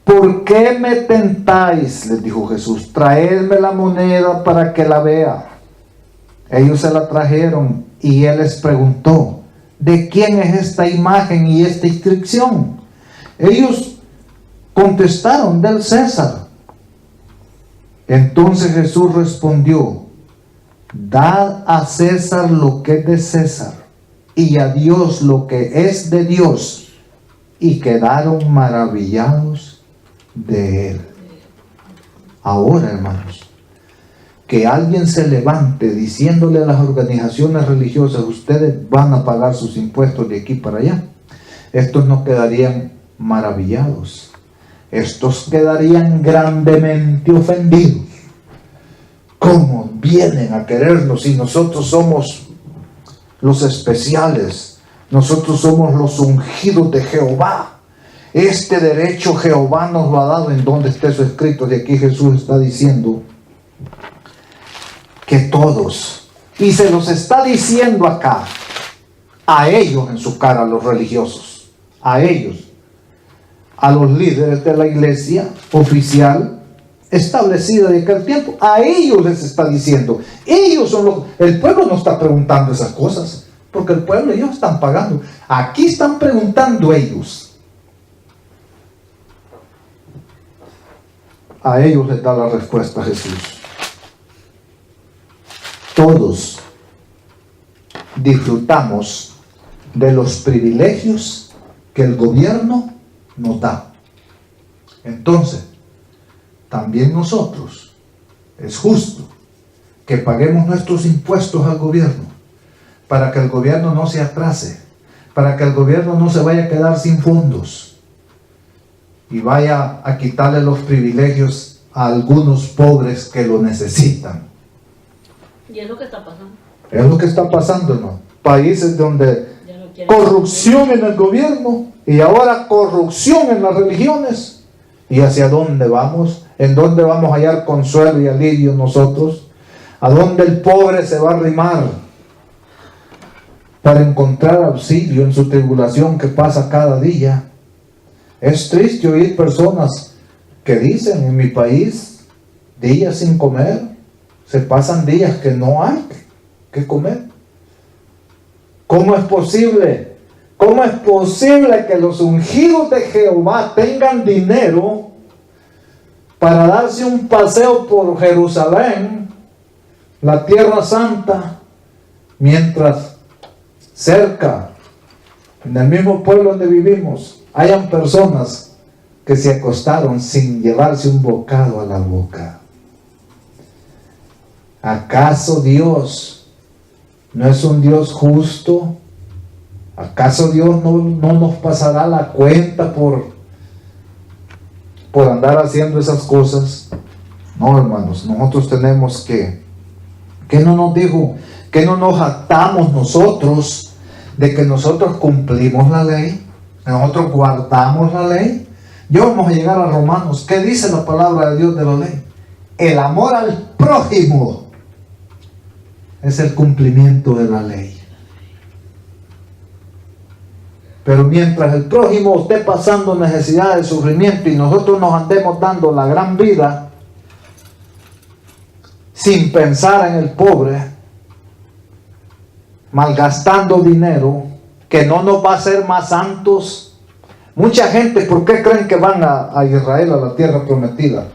¿por qué me tentáis? Les dijo Jesús. Traedme la moneda para que la vea. Ellos se la trajeron y él les preguntó: ¿de quién es esta imagen y esta inscripción? Ellos contestaron: del César. Entonces Jesús respondió: dad a César lo que es de César y a Dios lo que es de Dios. Y quedaron maravillados de él. Ahora, hermanos, que alguien se levante diciéndole a las organizaciones religiosas: ustedes van a pagar sus impuestos de aquí para allá, estos no quedarían maravillados. Estos quedarían grandemente ofendidos. ¿Cómo vienen a querernos si nosotros somos los especiales? Nosotros somos los ungidos de Jehová. Este derecho Jehová nos lo ha dado. ¿En donde está eso escrito? De aquí Jesús está diciendo que todos, y se los está diciendo acá, a ellos en su cara, a los religiosos, a ellos, a los líderes de la iglesia oficial establecida de aquel tiempo, a ellos les está diciendo. Ellos son los... El pueblo no está preguntando esas cosas, porque el pueblo, ellos están pagando. Aquí están preguntando ellos. A ellos les da la respuesta Jesús. todos disfrutamos de los privilegios que el gobierno nos da. Entonces, también nosotros es justo que paguemos nuestros impuestos al gobierno para que el gobierno no se atrase, para que el gobierno no se vaya a quedar sin fondos y vaya a quitarle los privilegios a algunos pobres que lo necesitan. Y es lo que está pasando. Es lo que está pasando, ¿no? Países donde Ya no quieren- corrupción en el gobierno y ahora corrupción en las religiones. ¿Y hacia dónde vamos? ¿En dónde vamos a hallar consuelo y alivio nosotros? ¿A dónde el pobre se va a arrimar para encontrar auxilio en su tribulación que pasa cada día? Es triste oír personas que dicen: en mi país, días sin comer, se pasan días que no hay que comer. ¿Cómo es posible? ¿Cómo es posible que los ungidos de Jehová tengan dinero para darse un paseo por Jerusalén, la Tierra Santa, mientras cerca, en el mismo pueblo donde vivimos, hayan personas que se acostaron sin llevarse un bocado a la boca? ¿Acaso Dios no es un Dios justo? ¿Acaso Dios no nos pasará la cuenta por andar haciendo esas cosas? No, hermanos, nosotros tenemos que no nos dijo, que no nos jactamos nosotros de que nosotros cumplimos la ley, nosotros guardamos la ley. Ya vamos a llegar a Romanos. ¿Qué dice la palabra de Dios de la ley? El amor al prójimo es el cumplimiento de la ley. Pero mientras el prójimo esté pasando necesidad de sufrimiento y nosotros nos andemos dando la gran vida sin pensar en el pobre, malgastando dinero que no nos va a hacer más santos. Mucha gente, ¿por qué creen que van a Israel, a la tierra prometida?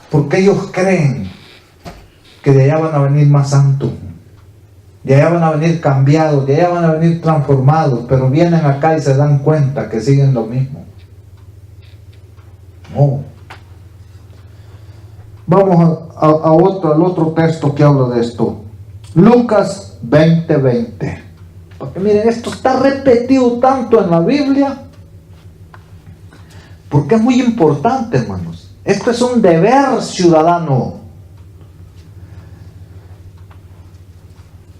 Porque ellos creen que de allá van a venir más santos, de allá van a venir cambiados, de allá van a venir transformados, pero vienen acá y se dan cuenta que siguen lo mismo. No. Vamos al otro texto que habla de esto. Lucas 20:20. Porque miren, esto está repetido tanto en la Biblia, porque es muy importante, hermanos. Esto es un deber ciudadano.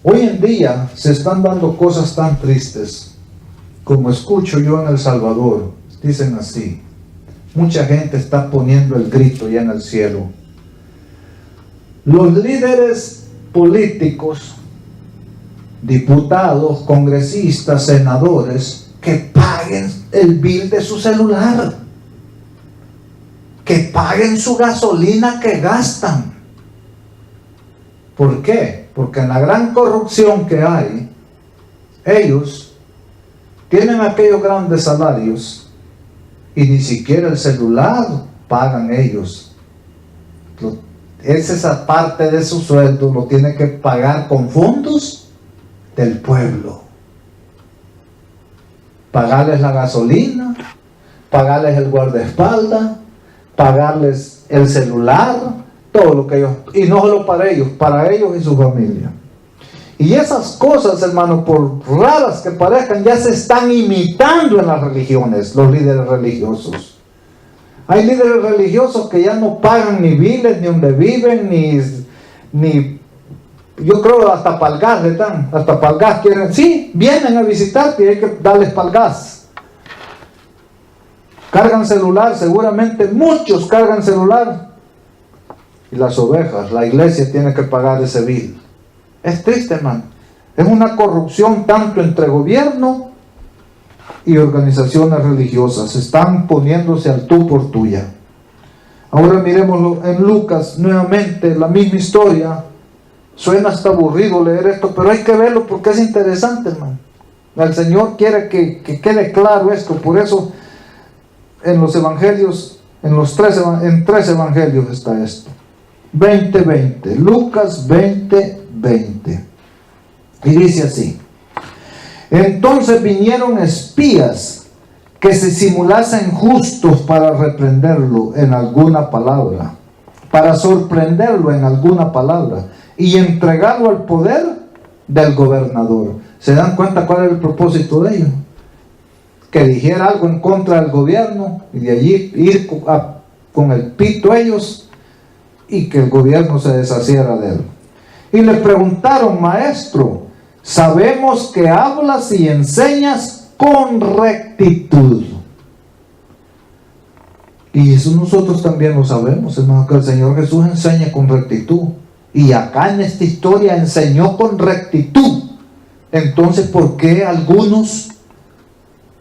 Hoy en día se están dando cosas tan tristes, como escucho yo en El Salvador. Dicen así: mucha gente está poniendo el grito ya en el cielo. Los líderes políticos, diputados, congresistas, senadores, que paguen el bill de su celular, que paguen su gasolina que gastan. ¿Por qué? Porque en la gran corrupción que hay, ellos tienen aquellos grandes salarios y ni siquiera el celular pagan ellos. Esa parte de su sueldo lo tiene que pagar con fondos del pueblo. Pagarles la gasolina, pagarles el guardaespaldas, pagarles el celular, todo lo que ellos, y no solo para ellos y su familia. Y esas cosas, hermano, por raras que parezcan, ya se están imitando en las religiones, los líderes religiosos. Hay líderes religiosos que ya no pagan ni biles, ni donde viven, ni yo creo hasta para el gas le dan, hasta para el gas quieren, sí, vienen a visitarte y hay que darles para el gas. Cargan celular, seguramente muchos cargan celular. Y las ovejas, la iglesia tiene que pagar ese bill. Es triste, hermano. Es una corrupción tanto entre gobierno y organizaciones religiosas. Están poniéndose al tú por tuya. Ahora miremoslo en Lucas, nuevamente la misma historia. Suena hasta aburrido leer esto, pero hay que verlo porque es interesante, hermano. El Señor quiere que quede claro esto. Por eso en los evangelios, en tres evangelios está esto. 20:20. Lucas 20:20. Y dice así: entonces vinieron espías que se simulasen justos para reprenderlo en alguna palabra, para sorprenderlo en alguna palabra y entregarlo al poder del gobernador. ¿Se dan cuenta cuál es el propósito de ellos? Que dijera algo en contra del gobierno y de allí ir con el pito ellos y que el gobierno se deshaciera de él. Y le preguntaron: maestro, sabemos que hablas y enseñas con rectitud. Y eso nosotros también lo sabemos, hermano, que el Señor Jesús enseña con rectitud. Y acá en esta historia enseñó con rectitud. Entonces, ¿por qué algunos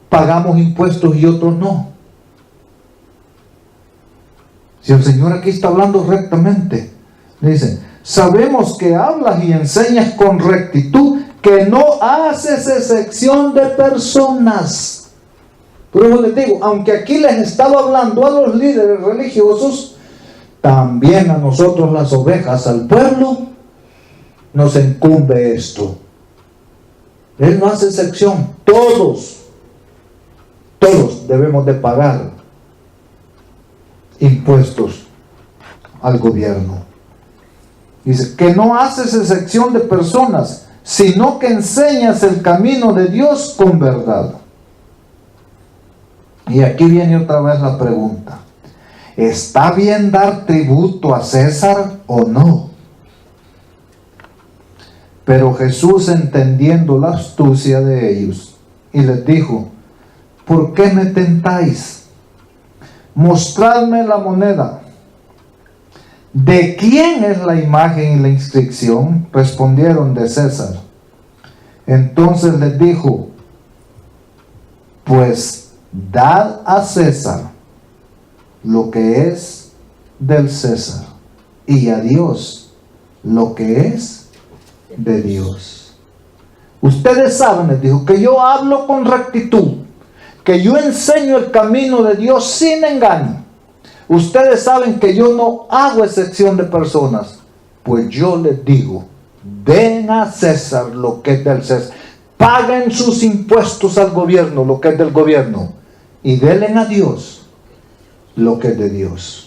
pagamos impuestos y otros no? Si el Señor aquí está hablando rectamente, dice: sabemos que hablas y enseñas con rectitud, que no haces excepción de personas. Por eso les digo, aunque aquí les estaba hablando a los líderes religiosos, también a nosotros las ovejas, al pueblo, nos incumbe esto. Él no hace excepción. Todos debemos de pagar impuestos al gobierno. Dice que no haces excepción de personas, sino que enseñas el camino de Dios con verdad. Y aquí viene otra vez la pregunta: ¿está bien dar tributo a César o no? Pero Jesús, entendiendo la astucia de ellos, y les dijo: ¿por qué me tentáis? Mostradme la moneda. ¿De quién es la imagen y la inscripción? Respondieron: de César. Entonces les dijo: pues dad a César lo que es del César, y a Dios lo que es de Dios. Ustedes saben, les dijo, que yo hablo con rectitud, que yo enseño el camino de Dios sin engaño. Ustedes saben que yo no hago excepción de personas. Pues yo les digo: den a César lo que es del César, paguen sus impuestos al gobierno, lo que es del gobierno, y denle a Dios lo que es de Dios.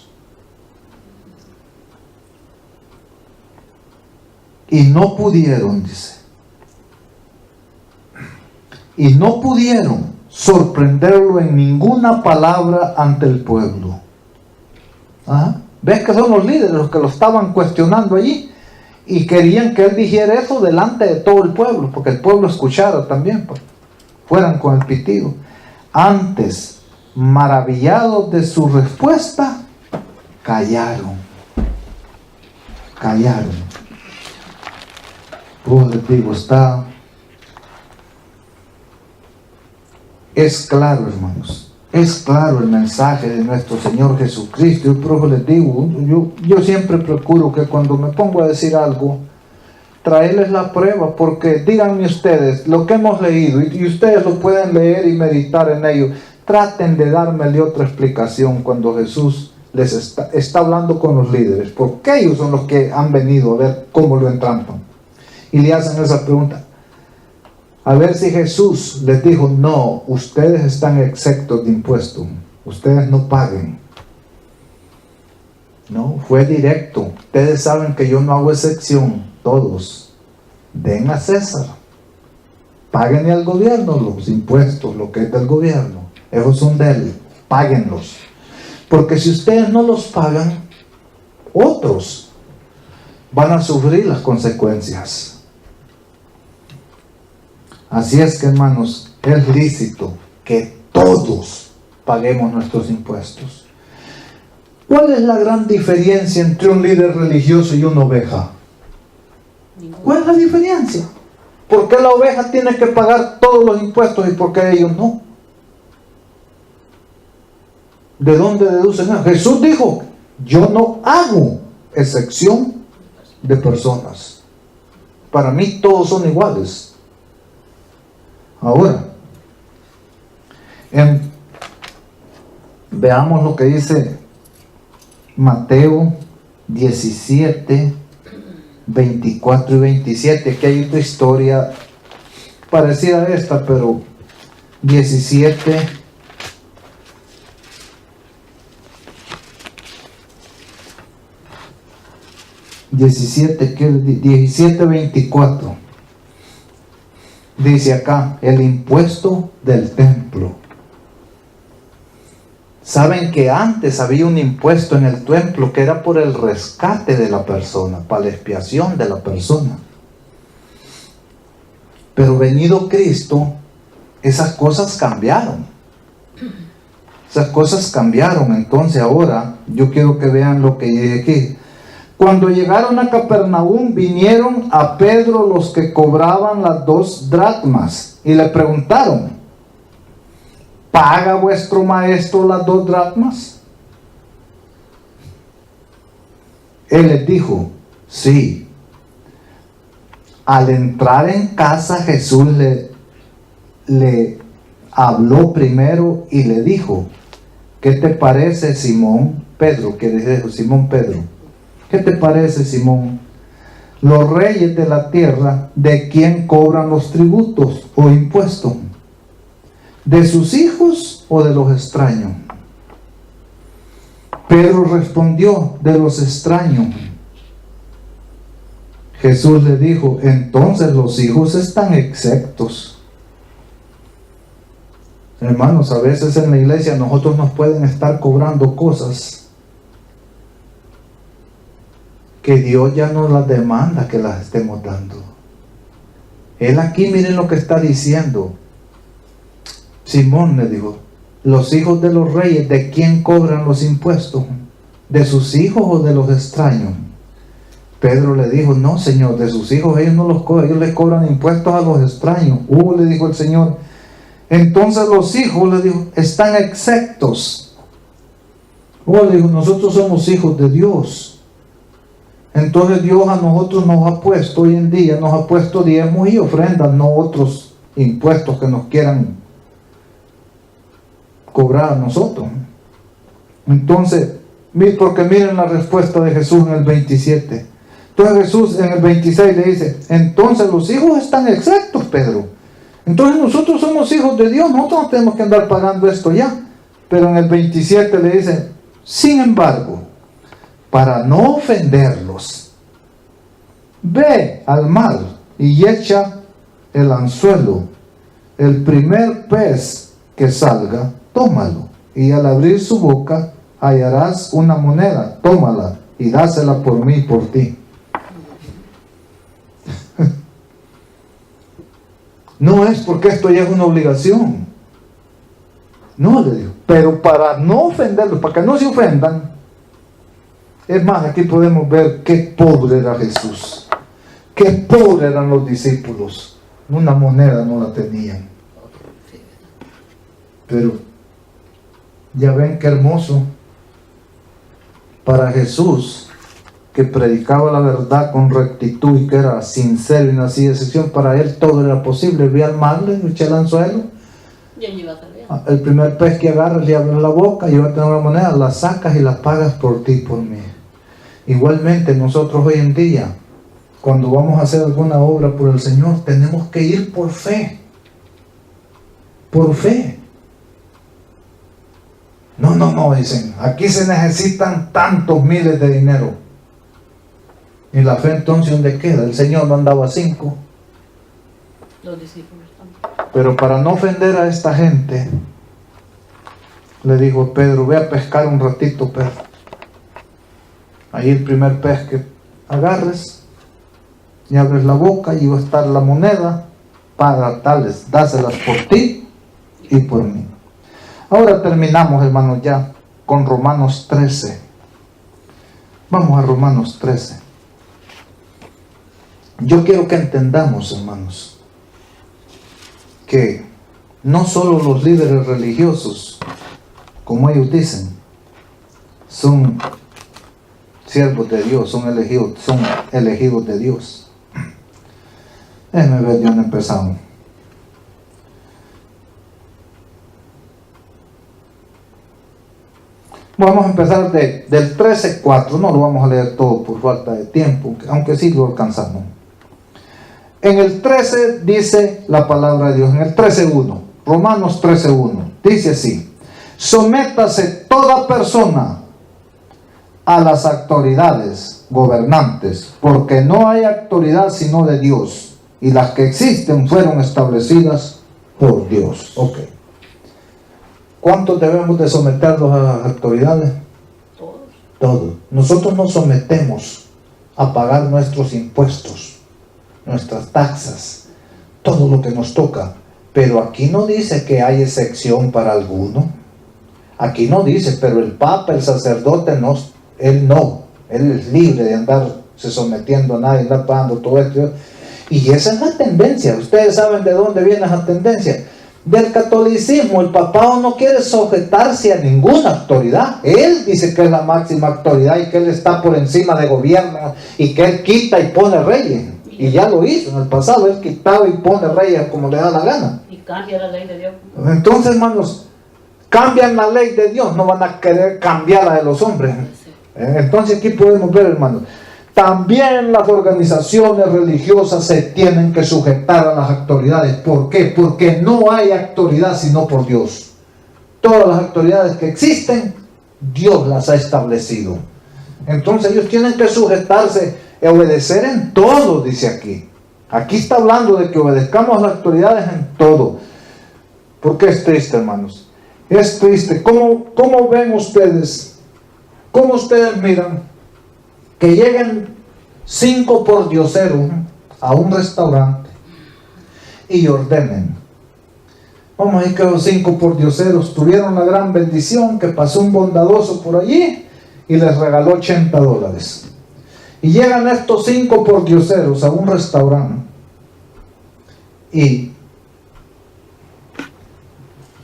Y no pudieron, dice, y no pudieron sorprenderlo en ninguna palabra ante el pueblo. ¿Ves que son los líderes los que lo estaban cuestionando allí? Y querían que él dijera eso delante de todo el pueblo, porque el pueblo escuchara también, pues, fueran con el pitido. Antes, maravillados de su respuesta, callaron. Pues les digo, es claro, hermanos. Es claro el mensaje de nuestro Señor Jesucristo. Yo por eso les digo, yo siempre procuro que cuando me pongo a decir algo, traerles la prueba, porque díganme ustedes lo que hemos leído, y ustedes lo pueden leer y meditar en ello. Traten de darme otra explicación cuando Jesús les está hablando con los líderes, porque ellos son los que han venido a ver cómo lo entrampan. Y le hacen esa pregunta. A ver si Jesús les dijo: no, ustedes están exentos de impuestos, ustedes no paguen. No, fue directo. Ustedes saben que yo no hago excepción. Todos den a César, paguen al gobierno los impuestos, lo que es del gobierno, esos son de él, páguenlos, porque si ustedes no los pagan, otros van a sufrir las consecuencias. Así es que, hermanos, es lícito que todos paguemos nuestros impuestos. ¿Cuál es la gran diferencia entre un líder religioso y una oveja? ¿Cuál es la diferencia? ¿Por qué la oveja tiene que pagar todos los impuestos y por qué ellos no? ¿De dónde deducen eso? Jesús dijo: yo no hago excepción de personas. Para mí todos son iguales. Ahora, veamos lo que dice Mateo 17, 24 y 27, que hay otra historia parecida a esta, pero 17, que 17, 24, dice acá, el impuesto del templo. Saben que antes había un impuesto en el templo que era por el rescate de la persona, para la expiación de la persona. Pero venido Cristo, esas cosas cambiaron. Esas cosas cambiaron. Entonces ahora yo quiero que vean lo que dice aquí. Cuando llegaron a Capernaum, vinieron a Pedro los que cobraban las 2 dracmas y le preguntaron: ¿paga vuestro maestro las 2 dracmas? Él les dijo: sí. Al entrar en casa, Jesús le habló primero y le dijo: ¿qué te parece, Simón Pedro? Que dijo Simón Pedro: ¿qué te parece, Simón? Los reyes de la tierra, ¿de quién cobran los tributos o impuestos? ¿De sus hijos o de los extraños? Pedro respondió: de los extraños. Jesús le dijo: entonces los hijos están exentos. Hermanos, a veces en la iglesia nosotros nos pueden estar cobrando cosas que Dios ya no las demanda que las estemos dando. Él aquí, miren lo que está diciendo. Simón le dijo: los hijos de los reyes, ¿de quién cobran los impuestos? ¿De sus hijos o de los extraños? Pedro le dijo: no, Señor, de sus hijos ellos no los cobran, ellos les cobran impuestos a los extraños. Le dijo el Señor: entonces los hijos, le dijo, están exentos. Le dijo: nosotros somos hijos de Dios. Entonces Dios a nosotros nos ha puesto, hoy en día nos ha puesto diezmos y ofrendas, no otros impuestos que nos quieran cobrar a nosotros. Entonces, porque miren la respuesta de Jesús en el 27. Entonces Jesús en el 26 le dice: entonces los hijos están exentos, Pedro. Entonces nosotros somos hijos de Dios, nosotros no tenemos que andar pagando esto ya. Pero en el 27 le dice: sin embargo, para no ofenderlos, ve al mar y echa el anzuelo. El primer pez que salga, tómalo, y al abrir su boca hallarás una moneda, tómala y dásela por mí y por ti. No es porque esto ya es una obligación. No, le digo, pero para no ofenderlos, para que no se ofendan. Es más, aquí podemos ver qué pobre era Jesús, qué pobre eran los discípulos. Una moneda no la tenían. Pero ya ven qué hermoso. Para Jesús, que predicaba la verdad con rectitud y que era sincero y no hacía excepción, para él todo era posible. Ve al mar, le eché el anzuelo, Y allí va a salir. el primer pez que agarras le abres la boca, llévate una moneda, la sacas y la pagas por ti y por mí. Igualmente nosotros hoy en día, cuando vamos a hacer alguna obra por el Señor, tenemos que ir por fe. Por fe. No, dicen, aquí se necesitan tantos miles de dinero. ¿Y la fe entonces dónde queda? El Señor no andaba 5. Los discípulos también. Pero para no ofender a esta gente, le dijo Pedro: ve a pescar un ratito, Pedro. Ahí el primer pez que agarres, y abres la boca y va a estar la moneda, para tales, dáselas por ti y por mí. Ahora terminamos, hermanos, ya con Romanos 13. Vamos a Romanos 13. Yo quiero que entendamos, hermanos, que no solo los líderes religiosos, como ellos dicen, son siervos de Dios, son elegidos de Dios. Déjenme ver de dónde empezamos. Vamos a empezar del 13:4. No lo vamos a leer todo por falta de tiempo, aunque sí lo alcanzamos. En el 13 dice la palabra de Dios, en el 13:1, Romanos 13:1, dice así: sométase toda persona a las autoridades gobernantes, porque no hay autoridad sino de Dios, y las que existen fueron establecidas por Dios. Ok. ¿Cuántos debemos de someternos a las autoridades? Todos. Todos. Nosotros nos sometemos a pagar nuestros impuestos, nuestras taxas, todo lo que nos toca. Pero aquí no dice que hay excepción para alguno. Aquí no dice, pero el Papa, el sacerdote, no, él es libre de andarse sometiendo a nadie, andar pagando todo esto. Y esa es la tendencia. Ustedes saben de dónde viene esa tendencia. Del catolicismo. El papado no quiere sujetarse a ninguna autoridad. Él dice que es la máxima autoridad y que él está por encima de gobierno y que él quita y pone reyes. Y ya lo hizo en el pasado. Él quitaba y pone reyes como le da la gana. Y cambia la ley de Dios. Entonces, hermanos, cambian la ley de Dios, no van a querer cambiar la de los hombres. Entonces aquí podemos ver, hermanos, también las organizaciones religiosas se tienen que sujetar a las autoridades. ¿Por qué? Porque no hay autoridad sino por Dios. Todas las autoridades que existen, Dios las ha establecido. Entonces ellos tienen que sujetarse y obedecer en todo, dice aquí. Aquí está hablando de que obedezcamos a las autoridades en todo. ¿Por qué es triste, hermanos? Es triste. ¿Cómo ven ustedes? ¿Cómo ustedes miran que lleguen 5 pordioseros a un restaurante y ordenen? Vamos a decir que los 5 pordioseros tuvieron la gran bendición que pasó un bondadoso por allí y les regaló $80. Y llegan estos 5 pordioseros a un restaurante y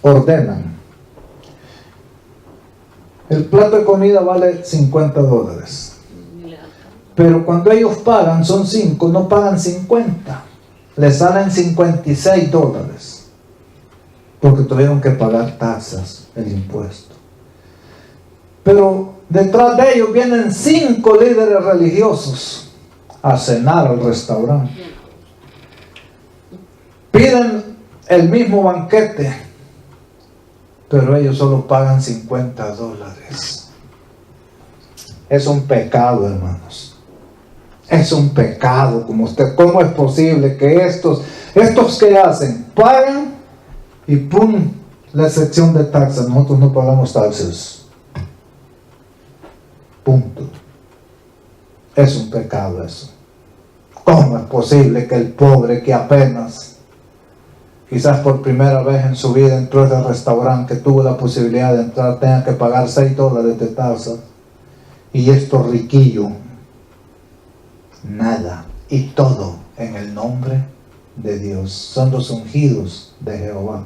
ordenan. El plato de comida vale $50. Pero cuando ellos pagan, son 5, no pagan 50. Les salen $56. Porque tuvieron que pagar tasas, el impuesto. Pero detrás de ellos vienen 5 líderes religiosos a cenar al restaurante. Piden el mismo banquete, pero ellos solo pagan $50. Es un pecado, hermanos. Es un pecado. ¿Cómo es posible que estos que hacen, pagan y pum, la excepción de taxas? Nosotros no pagamos taxas. Punto. Es un pecado eso. ¿Cómo es posible que el pobre que apenas, quizás por primera vez en su vida entró al restaurante, que tuvo la posibilidad de entrar, tenga que pagar $6 de tasa? Y estos riquillos, nada, y todo en el nombre de Dios. Son los ungidos de Jehová.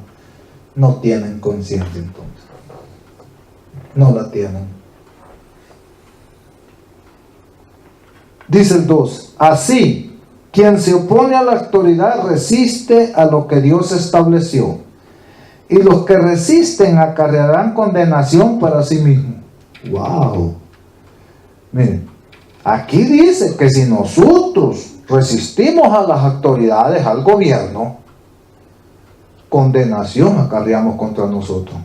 No tienen conciencia entonces. No la tienen. Dice el 2. Así, quien se opone a la autoridad resiste a lo que Dios estableció. Y los que resisten acarrearán condenación para sí mismos. ¡Wow! Miren, aquí dice que si nosotros resistimos a las autoridades, al gobierno, condenación acarreamos contra nosotros.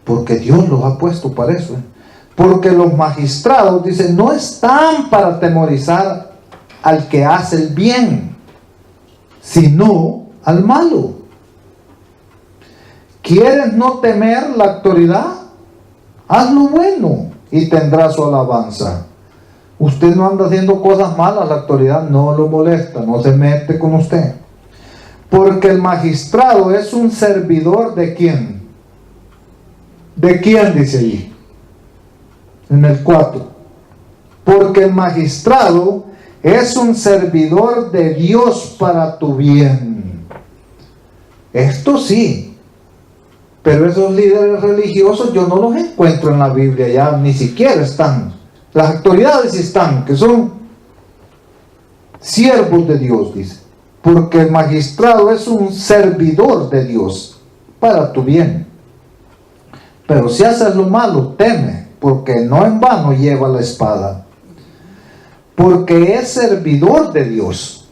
Porque Dios los ha puesto para eso. Porque los magistrados, dicen, no están para atemorizar al que hace el bien, sino al malo. ¿Quieres no temer la autoridad? Haz lo bueno y tendrá su alabanza. Usted no anda haciendo cosas malas, la autoridad no lo molesta, no se mete con usted. Porque el magistrado es un servidor ¿de quién? ¿De quién dice allí? En el 4. Porque el magistrado es un servidor de Dios para tu bien. Esto sí. Pero esos líderes religiosos yo no los encuentro en la Biblia, ya ni siquiera están. Las autoridades sí están, que son siervos de Dios, dice. Porque el magistrado es un servidor de Dios para tu bien. Pero si haces lo malo, teme, porque no en vano lleva la espada, porque es servidor de Dios.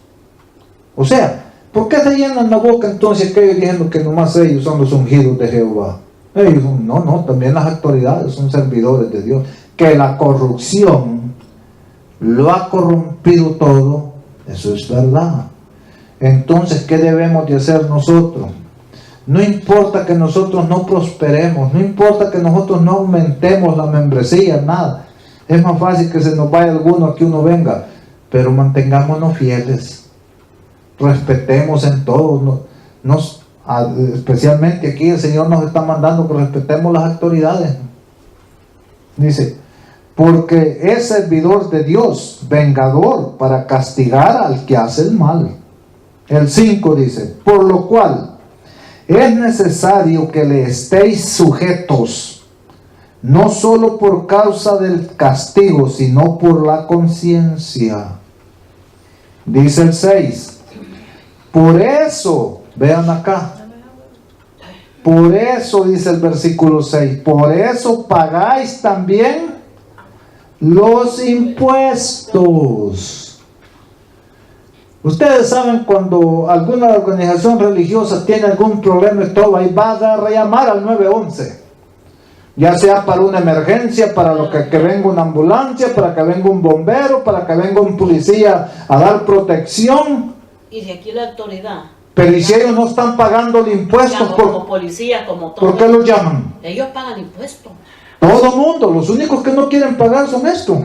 O sea, ¿por qué se llenan la boca entonces aquellos diciendo que nomás ellos son los ungidos de Jehová? Ellos no, también las autoridades son servidores de Dios. Que la corrupción lo ha corrompido todo, eso es verdad. Entonces, ¿qué debemos de hacer nosotros? No importa que nosotros no prosperemos, no importa que nosotros no aumentemos la membresía, nada. Es más fácil que se nos vaya alguno a que uno venga, pero mantengámonos fieles, respetemos en todo, especialmente aquí el Señor nos está mandando que respetemos las autoridades. Dice, porque es servidor de Dios, vengador para castigar al que hace el mal. El 5 dice, por lo cual es necesario que le estéis sujetos, no solo por causa del castigo, sino por la conciencia. Dice el 6, por eso, vean acá, por eso dice el versículo 6, por eso pagáis también los impuestos. Ustedes saben, cuando alguna organización religiosa tiene algún problema y todo, ahí va a llamar al 911, ya sea para una emergencia, para lo que venga una ambulancia, para que venga un bombero, para que venga un policía a dar protección. Y de aquí la autoridad. Pero ¿y si ellos no están pagando el impuesto? Como policía, como todo. ¿Por qué los llaman? Ellos pagan impuestos. Todo mundo, los únicos que no quieren pagar son estos.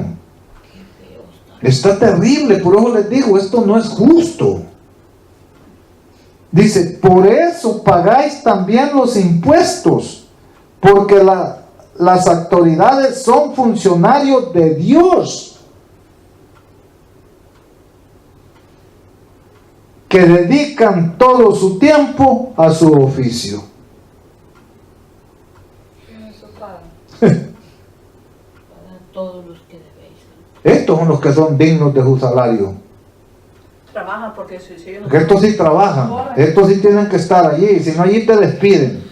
Está terrible, por eso les digo, esto no es justo. Dice, por eso pagáis también los impuestos, porque las autoridades son funcionarios de Dios, que dedican todo su tiempo a su oficio. Para todos los que debéis. Estos son los que son dignos de su salario. Trabajan porque si ellos Porque estos sí trabajan, estos sí tienen que estar allí, si no allí te despiden.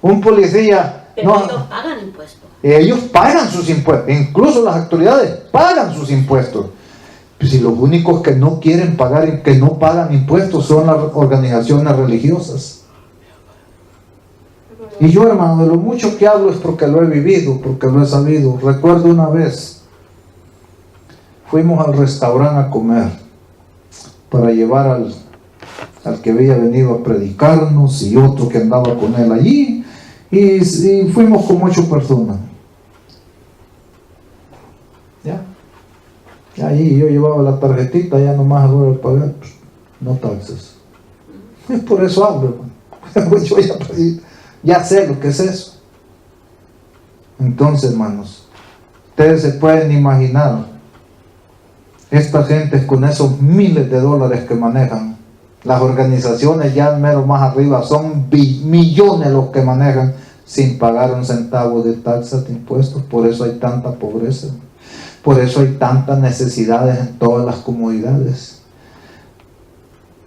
Un policía... Pero no, ellos pagan impuestos. ellos pagan sus impuestos, incluso las autoridades pagan sus impuestos. Pues si los únicos que no quieren pagar, que no pagan impuestos son las organizaciones religiosas. Y yo, hermano, de lo mucho que hablo es porque lo he vivido, porque lo he sabido. Recuerdo una vez, fuimos al restaurante a comer para llevar al que había venido a predicarnos y otro que andaba con él allí, y fuimos con 8 personas. ¿Ya? Y ahí yo llevaba la tarjetita, ya nomás a hora de pagar, pues, no taxes. Es por eso hablo, hermano. Yo ya sé lo que es eso. Entonces, hermanos, ustedes se pueden imaginar, esta gente con esos miles de dólares que manejan, las organizaciones ya mero más arriba son millones los que manejan sin pagar un centavo de taxas, de impuestos. Por eso hay tanta pobreza, por eso hay tantas necesidades en todas las comunidades,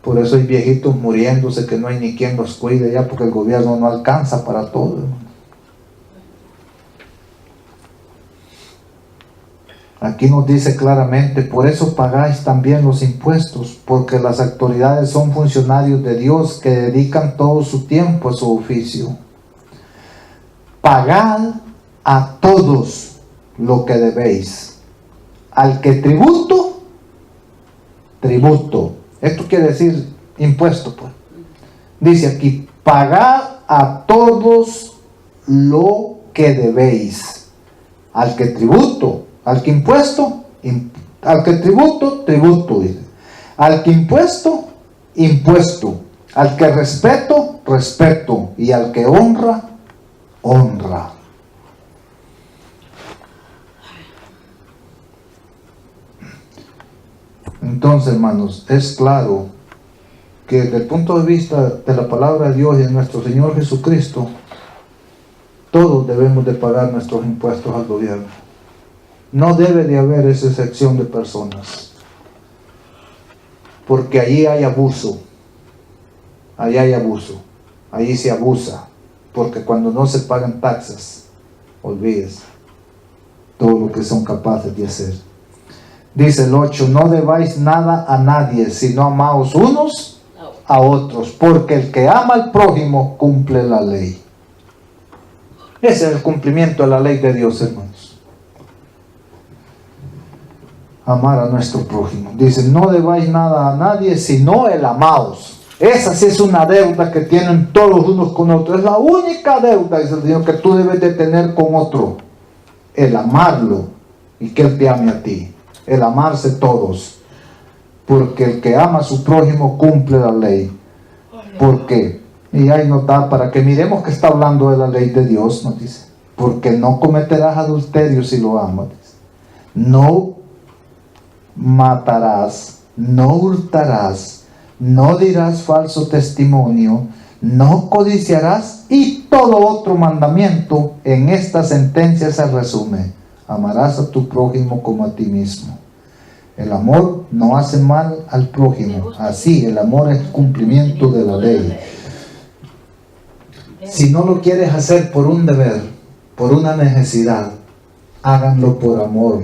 por eso hay viejitos muriéndose que no hay ni quien los cuide ya, porque el gobierno no alcanza para todo, hermano. Aquí nos dice claramente, por eso pagáis también los impuestos, porque las autoridades son funcionarios de Dios que dedican todo su tiempo a su oficio. Pagad a todos lo que debéis. Al que tributo, tributo. Esto quiere decir impuesto, pues. Dice aquí, pagad a todos lo que debéis. Al que tributo, al que impuesto, al que tributo, tributo, dice. Al que impuesto, impuesto. Al que respeto, respeto. Y al que honra, honra. Entonces, hermanos, es claro que desde el punto de vista de la palabra de Dios y de nuestro Señor Jesucristo, todos debemos de pagar nuestros impuestos al gobierno. No debe de haber esa excepción de personas, porque allí hay abuso, allí hay abuso, allí se abusa, porque cuando no se pagan taxas, olvídese todo lo que son capaces de hacer. Dice el 8, no debáis nada a nadie, sino amaos unos a otros, porque el que ama al prójimo cumple la ley. Ese es el cumplimiento de la ley de Dios, hermanos. Amar a nuestro prójimo. Dice, no debáis nada a nadie, sino el amaos. Esa sí es una deuda que tienen todos unos con otros. Es la única deuda, dice el Señor, que tú debes de tener con otro. El amarlo y que Él te ame a ti. El amarse todos. Porque el que ama a su prójimo cumple la ley. ¿Por qué? Y ahí nos da para que miremos que está hablando de la ley de Dios, nos dice. Porque no cometerás adulterio si lo amas. Dice. No matarás, no hurtarás, no dirás falso testimonio, no codiciarás, y todo otro mandamiento en esta sentencia se resume: amarás a tu prójimo como a ti mismo. El amor no hace mal al prójimo. Así, el amor es cumplimiento de la ley. Si no lo quieres hacer por un deber, por una necesidad, háganlo por amor.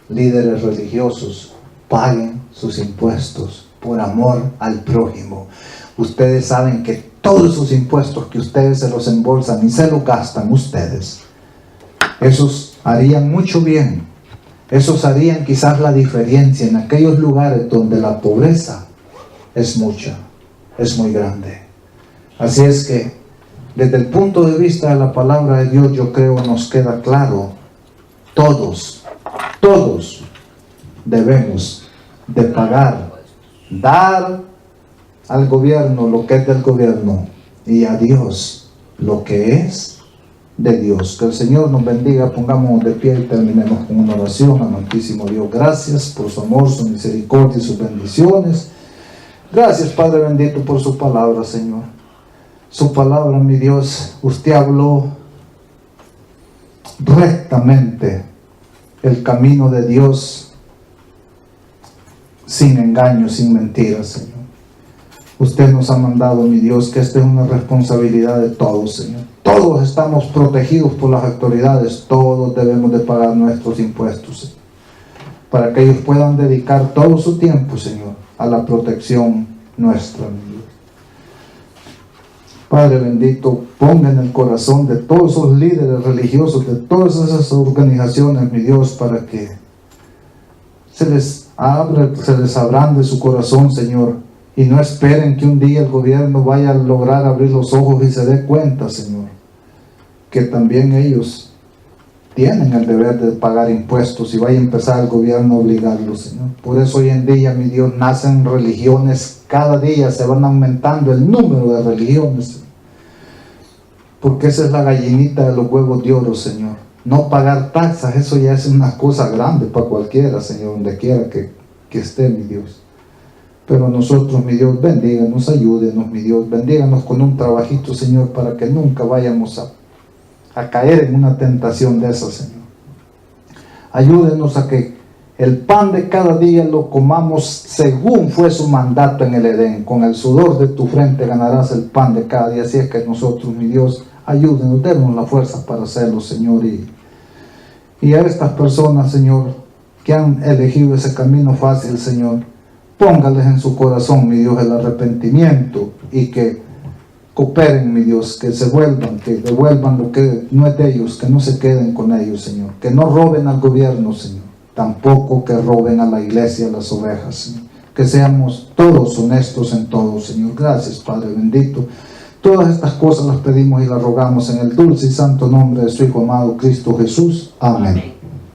Líderes religiosos, paguen sus impuestos por amor al prójimo. Ustedes saben que todos sus impuestos que ustedes se los embolsan y se los gastan ustedes, esos harían mucho bien. Esos harían quizás la diferencia en aquellos lugares donde la pobreza es mucha, es muy grande. Así es que, desde el punto de vista de la palabra de Dios, yo creo nos queda claro, todos debemos de pagar, dar al gobierno lo que es del gobierno y a Dios lo que es de Dios. Que el Señor nos bendiga. Pongámonos de pie y terminemos con una oración. Amantísimo Dios, gracias por su amor, su misericordia y sus bendiciones. Gracias, Padre bendito, por su palabra, Señor. Su palabra, mi Dios, usted habló rectamente el camino de Dios, sin engaños, sin mentiras, Señor. Usted nos ha mandado, mi Dios, que esta es una responsabilidad de todos, Señor. Todos estamos protegidos por las autoridades, todos debemos de pagar nuestros impuestos, Señor, para que ellos puedan dedicar todo su tiempo, Señor, a la protección nuestra, mi Dios. Padre bendito, ponga en el corazón de todos esos líderes religiosos, de todas esas organizaciones, mi Dios, para que se les abrande su corazón, Señor, y no esperen que un día el gobierno vaya a lograr abrir los ojos y se dé cuenta, Señor, que también ellos tienen el deber de pagar impuestos y vaya a empezar el gobierno a obligarlos, Señor. Por eso hoy en día, mi Dios, nacen religiones, cada día se van aumentando el número de religiones, Señor. Porque esa es la gallinita de los huevos de oro, Señor. No pagar taxas, eso ya es una cosa grande para cualquiera, Señor, donde quiera que esté, mi Dios. Pero nosotros, mi Dios, bendíganos, ayúdenos, mi Dios, bendíganos con un trabajito, Señor, para que nunca vayamos a caer en una tentación de esa, Señor. Ayúdenos a que el pan de cada día lo comamos según fue su mandato en el Edén. Con el sudor de tu frente ganarás el pan de cada día. Así es que nosotros, mi Dios, ayúdenos, denos la fuerza para hacerlo, Señor. Y a estas personas, Señor, que han elegido ese camino fácil, Señor, póngales en su corazón, mi Dios, el arrepentimiento y que cooperen, mi Dios, que se vuelvan, que devuelvan lo que no es de ellos, que no se queden con ellos, Señor, que no roben al gobierno, Señor, tampoco que roben a la iglesia, a las ovejas, Señor, que seamos todos honestos en todo, Señor. Gracias, Padre bendito. Todas estas cosas las pedimos y las rogamos en el dulce y santo nombre de su Hijo amado Cristo Jesús. Amén.